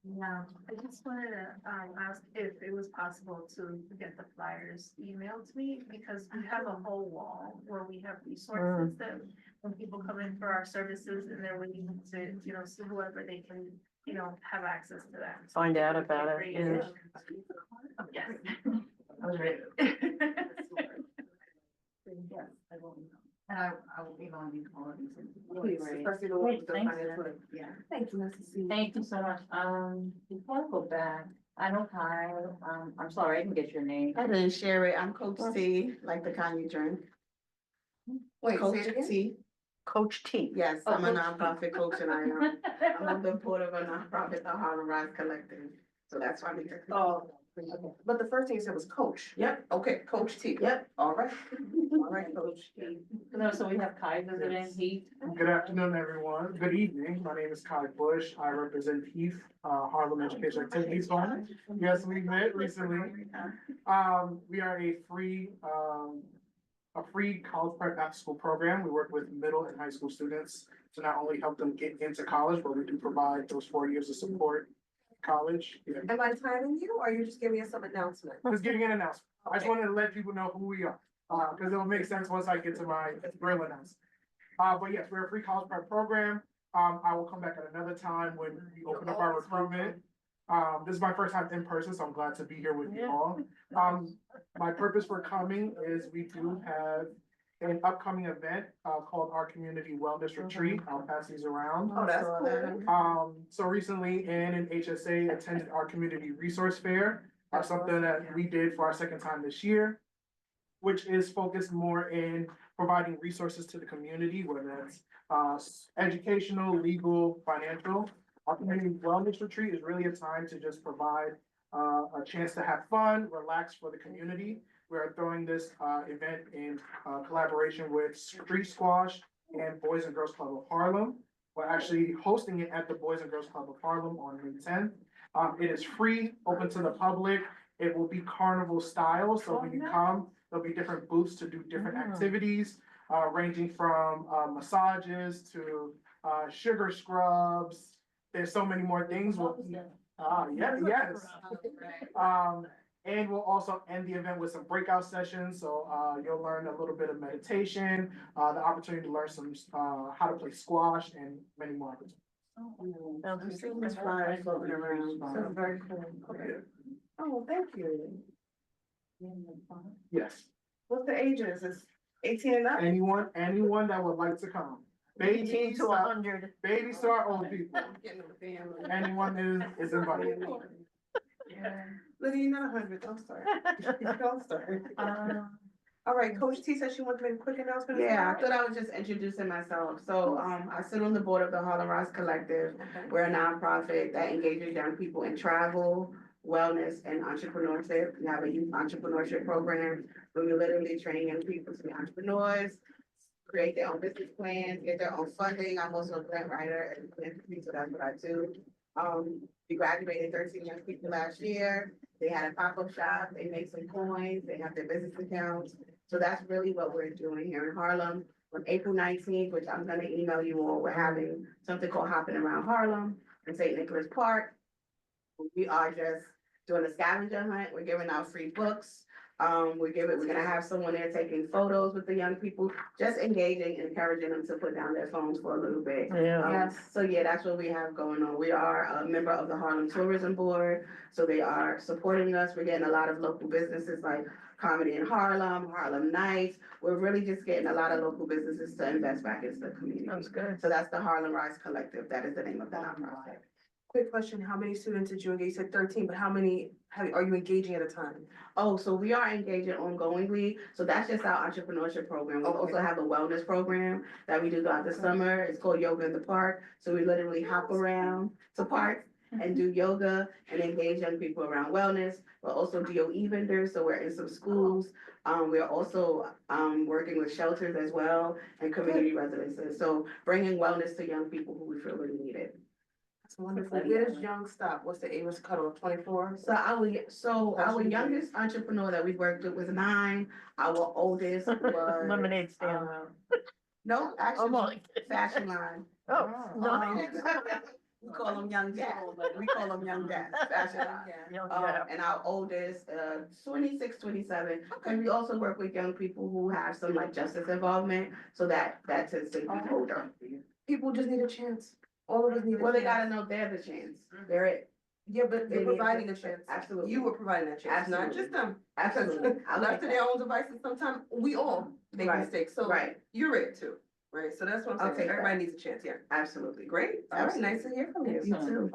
S7: Yeah, I just wanted to ask if it was possible to get the flyers emailed to me, because we have a whole wall where we have resources that when people come in for our services and they're waiting to, you know, see whoever they can, you know, have access to that.
S6: Find out about it, yeah.
S7: Yes.
S16: I was ready. Yes, I will email. And I will email you all of these.
S2: Please, especially the ones with the
S7: Thanks.
S2: financial.
S16: Yeah. Thank you, Mrs. C.
S2: Thank you so much. Before I go back, I know Kyle, I'm sorry, I didn't get your name.
S14: My name is Sherry, I'm Coach T, like the kind you drink.
S16: Wait, say
S14: Coach
S16: it again?
S14: T,
S6: Coach T.
S14: yes,
S2: Oh,
S14: I'm a
S2: Coach T.
S14: nonprofit coach and I'm on the board of a nonprofit, the Harlem Rise Collective, so that's why I'm here.
S1: Oh, but the first thing you said was coach.
S14: Yep, okay, Coach T, yep, all right, all right, Coach T.
S2: No, so we have Kai visiting, he.
S17: Good afternoon, everyone. Good evening. My name is Kai Bush. I represent Heath, Harlem Education Activities Fund. Yes, we met recently. We are a free college prep after school program. We work with middle and high school students to not only help them get into college, but we do provide those 4 years of support in college. Yeah.
S1: Am I timing you, or are you just giving us some announcement?
S17: Just giving an announcement. I just wanted to let people know who we are, because it'll make sense once I get to my real announcement. But yes, we're a free college prep program. I will come back at another time when we open up our recruitment. This is my first time in person, so I'm glad to be here with you all. My purpose for coming is we do have an upcoming event called our Community Wellness Retreat. I'll pass these around.
S1: Oh, that's cool.
S17: So recently, Ann and HSA attended our Community Resource Fair, something that we did for our second time this year, which is focused more in providing resources to the community, whether that's educational, legal, financial. Our Community Wellness Retreat is really a time to just provide a chance to have fun, relax for the community. We are throwing this event in collaboration with Street Squash and Boys and Girls Club of Harlem. We're actually hosting it at the Boys and Girls Club of Harlem on May 10th. It is free, open to the public. It will be carnival style, so when you come, there'll be different booths to do different activities, ranging from massages to sugar scrubs. There's so many more things. Yes. And we'll also end the event with some breakout sessions. So you'll learn a little bit of meditation, the opportunity to learn some how to play squash and many more opportunities.
S14: This flyers floating around.
S16: So very cool.
S17: Okay.
S1: Oh, thank you.
S17: Yes.
S1: What's the ages? Is 18 and up?
S17: Anyone that would like to come.
S6: 18 to 100.
S17: Babies to our old people. Anyone is invited.
S1: Lizzie, you're not 100, don't start. Don't start. All right, Coach T said she wants to make a quick announcement. as
S14: Yeah, I
S1: well.
S14: thought I was just introducing myself. So, I sit on the board of the Harlem Rise Collective. We're a nonprofit that engages young people in travel, wellness, and entrepreneurship. We have a youth entrepreneurship program where we literally train young people to be entrepreneurs, create their own business plans, get their own funding. I'm also a grant writer and philanthropy, so that's what I do. We graduated 13 young people last year. They had a pop-up shop, they make some coins, they have their business accounts. So that's really what we're doing here in Harlem. On April 19th, which I'm gonna email you all, we're having something called Hopping Around Harlem in St. Nicholas Park. We are just doing a scavenger hunt. We're giving out free books. We're gonna have someone there taking photos with the young people, just engaging and encouraging them to put down their phones for a little bit.
S6: Yeah.
S14: So yeah, that's what we have going on. We are a member of the Harlem Tourism Board, so they are supporting us. We're getting a lot of local businesses like Comedy in Harlem, Harlem Nights. We're really just getting a lot of local businesses to invest back into the community.
S6: That's good.
S14: So that's the Harlem Rise Collective. That is the name of the nonprofit.
S1: Quick question, how many students did you engage? You said 13, but how many are you engaging at a time?
S14: Oh, so we are engaging ongoingly. So that's just our entrepreneurship program. We also have a wellness program that we do throughout the summer. It's called Yoga in the Park. So we literally hop around to parks and do yoga and engage young people around wellness. We're also DOE vendors, so we're in some schools. We're also working with shelters as well and community residences. So bringing wellness to young people who we feel really need it.
S1: That's wonderful. Where does young stop? What's the age cutoff? 24?
S14: So our youngest entrepreneur that we worked with was 9. Our oldest was
S6: Lemonade stand.
S14: No, actually,
S6: my
S14: fashion line.
S6: Oh, no.
S14: We call them young jacks. We call them young jacks, fashion line.
S6: Young
S14: Um,
S6: Jack.
S14: and our oldest, 26, 27. And we also work with young people who have some like justice involvement, so that tends to be older.
S1: People just need a chance. All of us need a chance.
S14: Well, they gotta know they're the chance. They're it.
S1: Yeah, but
S14: They
S1: they're
S14: need
S1: providing a
S14: to-
S1: chance.
S14: Absolutely.
S1: You were providing that chance, not
S14: Absolutely.
S1: just them.
S14: Absolutely.
S1: Left to their own devices, sometimes we all make
S14: Right.
S1: mistakes, so
S14: Right.
S1: you're it too, right? So that's what
S14: I'll
S1: I'm saying,
S14: take that.
S1: everybody needs a chance, yeah.
S14: Absolutely.
S1: Great, all right, nice to hear from you.
S14: You too.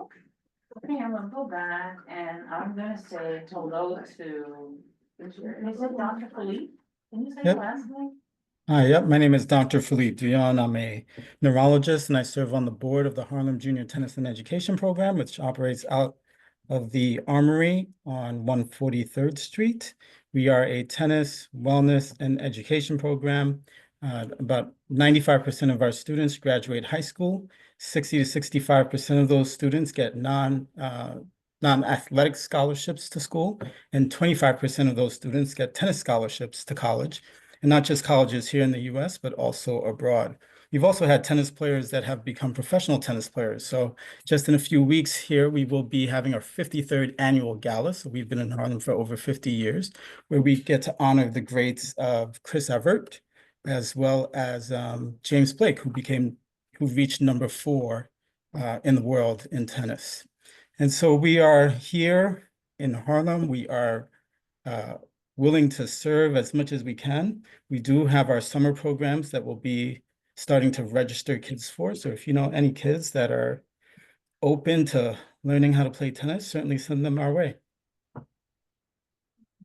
S2: Okay, I'm gonna go back and I'm gonna say hello to, is it Dr. Philippe? Can you say your
S18: Yep.
S2: last name?
S18: Hi, yep, my name is Dr. Philippe Dion. I'm a neurologist and I serve on the board of the Harlem Junior Tennis and Education Program, which operates out of the Armory on 143rd Street. We are a tennis, wellness, and education program. About 95% of our students graduate high school. 60 to 65% of those students get non-athletic scholarships to school, and 25% of those students get tennis scholarships to college. And not just colleges here in the US, but also abroad. We've also had tennis players that have become professional tennis players. So just in a few weeks here, we will be having our 53rd annual gala. So we've been in Harlem for over 50 years, where we get to honor the greats of Chris Evert, as well as James Blake, who reached number 4 in the world in tennis. And so we are here in Harlem. We are willing to serve as much as we can. We do have our summer programs that will be starting to register kids for. So if you know any kids that are open to learning how to play tennis, certainly send them our way.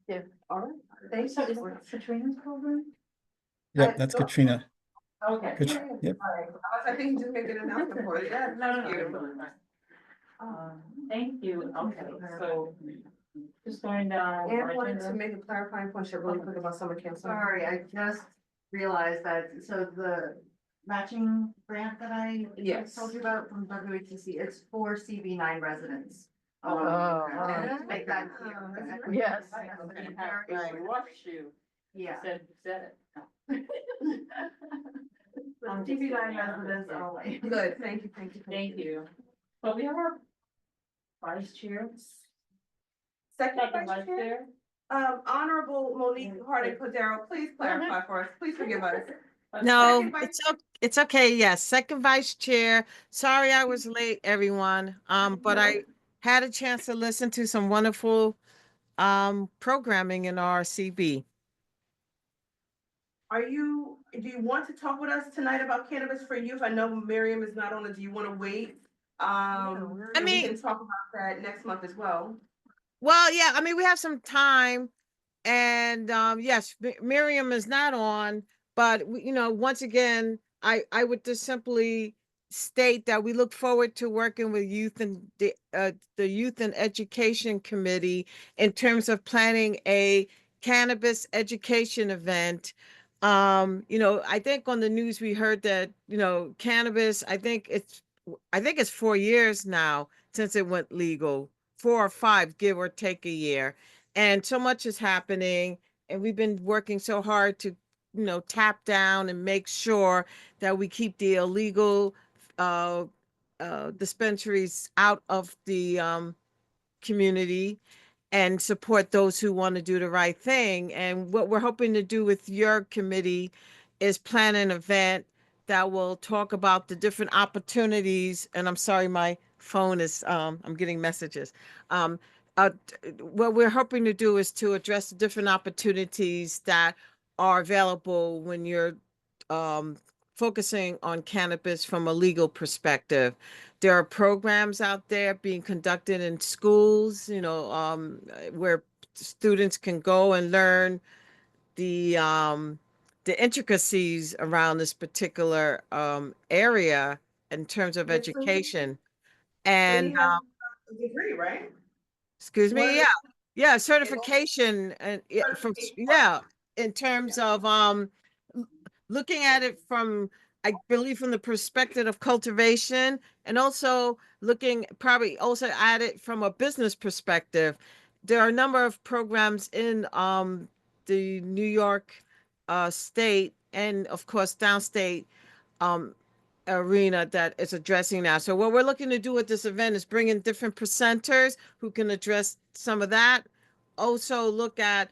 S1: Yeah, all right. Thanks.
S2: So is that Katrina's program?
S18: Yep, that's Katrina.
S2: Okay.
S18: Yep.
S1: All right, I think you just made an announcement for it, yeah.
S2: No.
S1: Thank you.
S2: Thank you, okay, so just going down.
S1: Anne
S2: our
S1: wanted to
S2: agenda.
S1: make a clarifying point really quick about summer camp.
S16: Sorry, I just realized that, so the matching grant that I
S1: Yes.
S16: told you about from WHCC, it's for CB9 residents.
S6: Oh.
S16: Make that clear.
S6: Yes.
S2: I rushed you.
S16: Yeah.
S2: Said it.
S16: CB9 residents only.
S1: Good, thank you.
S2: Thank you. So we have our vice chair.
S1: Second vice chair, Honorable Monique Harding Cordero, please clarify for us, please forgive us.
S19: No,
S1: Second vice-
S19: it's okay. Yes, second vice chair. Sorry I was late, everyone. But I had a chance to listen to some wonderful programming in our CB.
S1: Do you want to talk with us tonight about cannabis for youth? I know Miriam is not on it. Do you want to wait? And we
S19: mean-
S1: can talk about that next month as well.
S19: Well, yeah, I mean, we have some time. And yes, Miriam is not on, but once again, I would just simply state that we look forward to working with youth and the Youth and Education Committee in terms of planning a cannabis education event. I think on the news we heard that, cannabis, I think it's 4 years now since it went legal, 4 or 5, give or take a year. And so much is happening, and we've been working so hard to, tap down and make sure that we keep the illegal uh, dispensaries out of the community and support those who want to do the right thing. And what we're hoping to do with your committee is plan an event that will talk about the different opportunities. And I'm sorry, my phone is, I'm getting messages. What we're hoping to do is to address the different opportunities that are available when you're um, focusing on cannabis from a legal perspective. There are programs out there being conducted in schools, where students can go and learn the intricacies around this particular area in terms of education.
S1: And
S19: And
S1: you have a degree, right?
S19: excuse
S1: What
S19: me,
S1: are
S19: yeah,
S1: the
S19: yeah, certification and yeah,
S1: certification?
S19: in terms of looking at it from, I believe, from the perspective of cultivation, and also looking probably also at it from a business perspective. There are a number of programs in the New York state, and of course downstate um arena that is addressing that. So what we're looking to do with this event is bring in different presenters who can address some of that. Also look at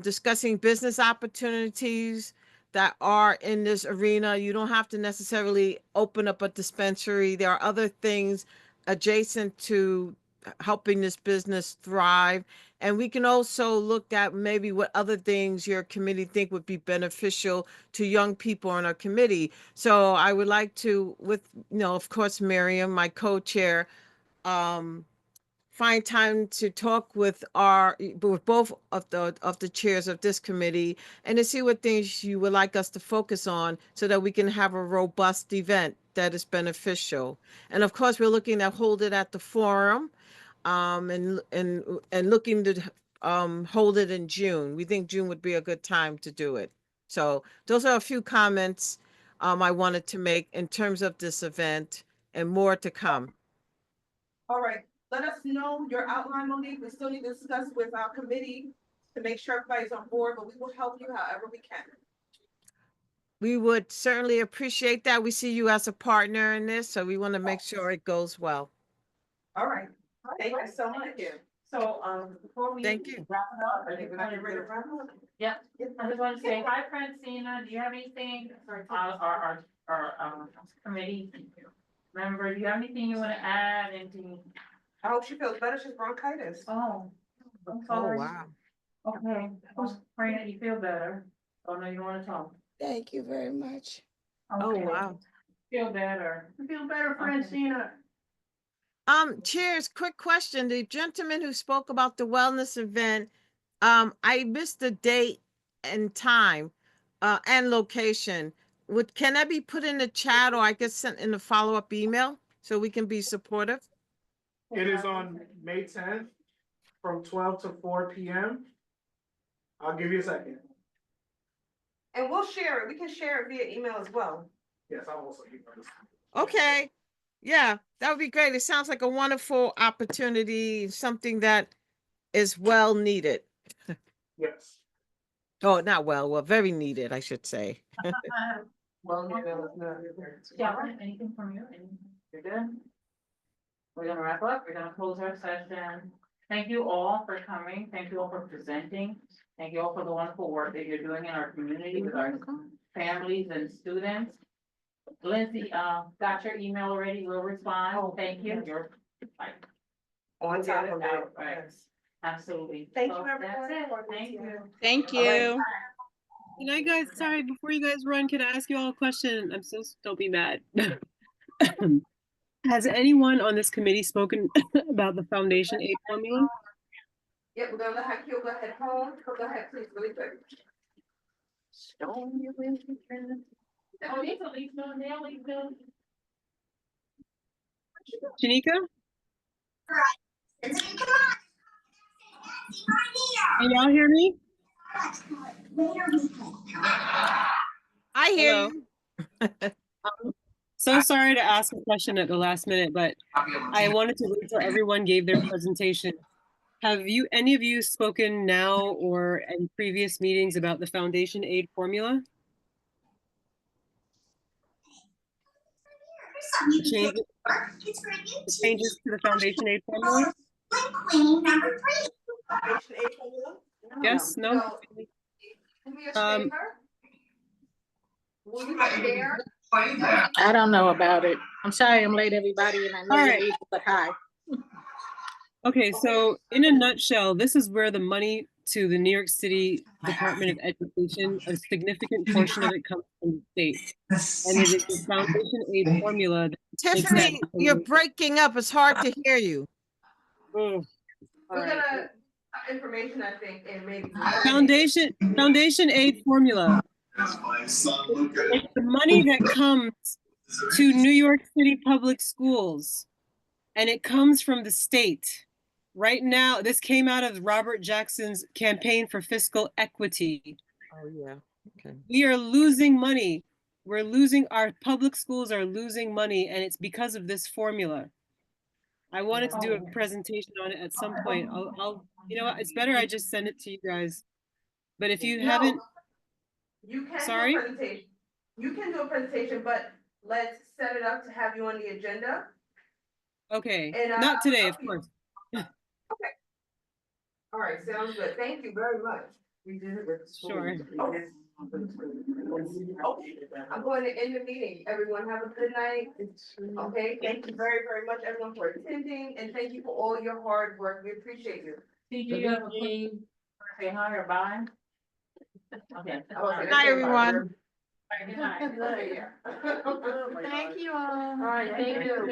S19: discussing business opportunities that are in this arena. You don't have to necessarily open up a dispensary. There are other things adjacent to helping this business thrive. And we can also look at maybe what other things your committee think would be beneficial to young people on our committee. So I would like to, with, of course, Miriam, my co-chair, um, find time to talk with both of the chairs of this committee and to see what things you would like us to focus on so that we can have a robust event that is beneficial. And of course, we're looking to hold it at the forum, and looking to hold it in June. We think June would be a good time to do it. So those are a few comments I wanted to make in terms of this event, and more to come.
S1: All right, let us know your outline, Monique. We still need to discuss with our committee to make sure everybody's on board, but we will help you however we can.
S19: We would certainly appreciate that. We see you as a partner in this, so we want to make sure it goes well.
S1: All right, thank you so much.
S2: So, before we
S19: Thank you.
S2: wrap it up, I think we're gonna ready to wrap up. Yeah, I just want to say hi, Francina. Do you have anything for our committee member? Do you have anything you want to add? Anything?
S1: I hope she feels better. She's bronchitis.
S2: Oh, I'm
S19: Oh,
S2: sorry.
S19: wow.
S2: Okay, I was praying that you feel better. Oh, no, you don't want to talk.
S10: Thank you very much.
S19: Oh,
S2: Okay.
S19: wow.
S2: Feel better.
S7: Feel better,
S2: Okay.
S7: Francina.
S19: Chairs, quick question. The gentleman who spoke about the wellness event, I missed the date and time, and location. Can that be put in the chat, or I guess sent in a follow-up email so we can be supportive?
S17: It is on May 10th from 12 to 4 p.m. I'll give you a second.
S1: And we'll share it. We can share it via email as well.
S17: Yes, I'll also give you.
S19: Okay. Yeah, that would be great. It sounds like a wonderful opportunity, something that is well needed.
S17: Yes.
S19: Oh, not well, very needed, I should say.
S2: Well, yeah, anything from you? You're good? We're gonna wrap up. We're gonna close our session. Thank you all for coming. Thank you all for presenting. Thank you all for the wonderful work that you're doing in our community with our families and students. Lindsay, got your email already. We'll respond.
S1: Oh,
S2: Thank you. You're like
S1: On top of it.
S2: right. Absolutely.
S1: Thank
S2: So
S1: you, everyone.
S2: that's it. Thank you.
S10: Thank
S2: All right.
S10: you.
S4: Good night, guys. Sorry, before you guys run, can I ask you all a question? Don't be mad. Has anyone on this committee spoken about the foundation aid formula?
S1: Yep, we're gonna let Hakil go ahead home. Go ahead, please, really quick.
S2: Oh, these are leave no, they only do.
S4: Shanika? Can y'all hear me?
S19: I hear
S4: Hello.
S19: you.
S4: So sorry to ask a question at the last minute, but I wanted to wait till everyone gave their presentation. Have you, any of you spoken now or in previous meetings about the foundation aid formula? The changes to the foundation aid formula?
S1: Foundation aid formula?
S4: Yes, no?
S1: Do me a favor. Will you share?
S20: I don't know about it. I'm sorry I'm late, everybody, and I know
S4: All
S20: you're
S4: right.
S20: late, but hi.
S4: Okay, so in a nutshell, this is where the money to the New York City Department of Education, a significant portion of it comes from the state. And it is the foundation aid formula that makes that
S19: Tiffany, you're breaking up. It's hard to hear you.
S1: We're gonna, information, I think, and maybe.
S4: Foundation aid formula. It's the money that comes to New York City public schools, and it comes from the state. Right now, this came out of Robert Jackson's campaign for fiscal equity.
S19: Oh, yeah. Okay.
S4: We are losing money. Our public schools are losing money, and it's because of this formula. I wanted to do a presentation on it at some point. I'll you know what, it's better I just send it to you guys. But if you haven't,
S1: You can
S4: sorry?
S1: do a presentation. You can do a presentation, but let's set it up to have you on the agenda.
S4: Okay,
S1: And,
S4: not today, of course.
S1: All right, sounds good. Thank you very much. We did it with.
S4: Sure.
S1: Okay. I'm going to end the meeting. Everyone have a good night. Okay, thank you very, very much, everyone, for attending, and thank you for all your hard work. We appreciate you.
S2: Did you have a quick, say hi or bye? Okay.
S19: Hi, everyone.
S2: Good night.
S1: Thank you all.
S2: All right, thank you.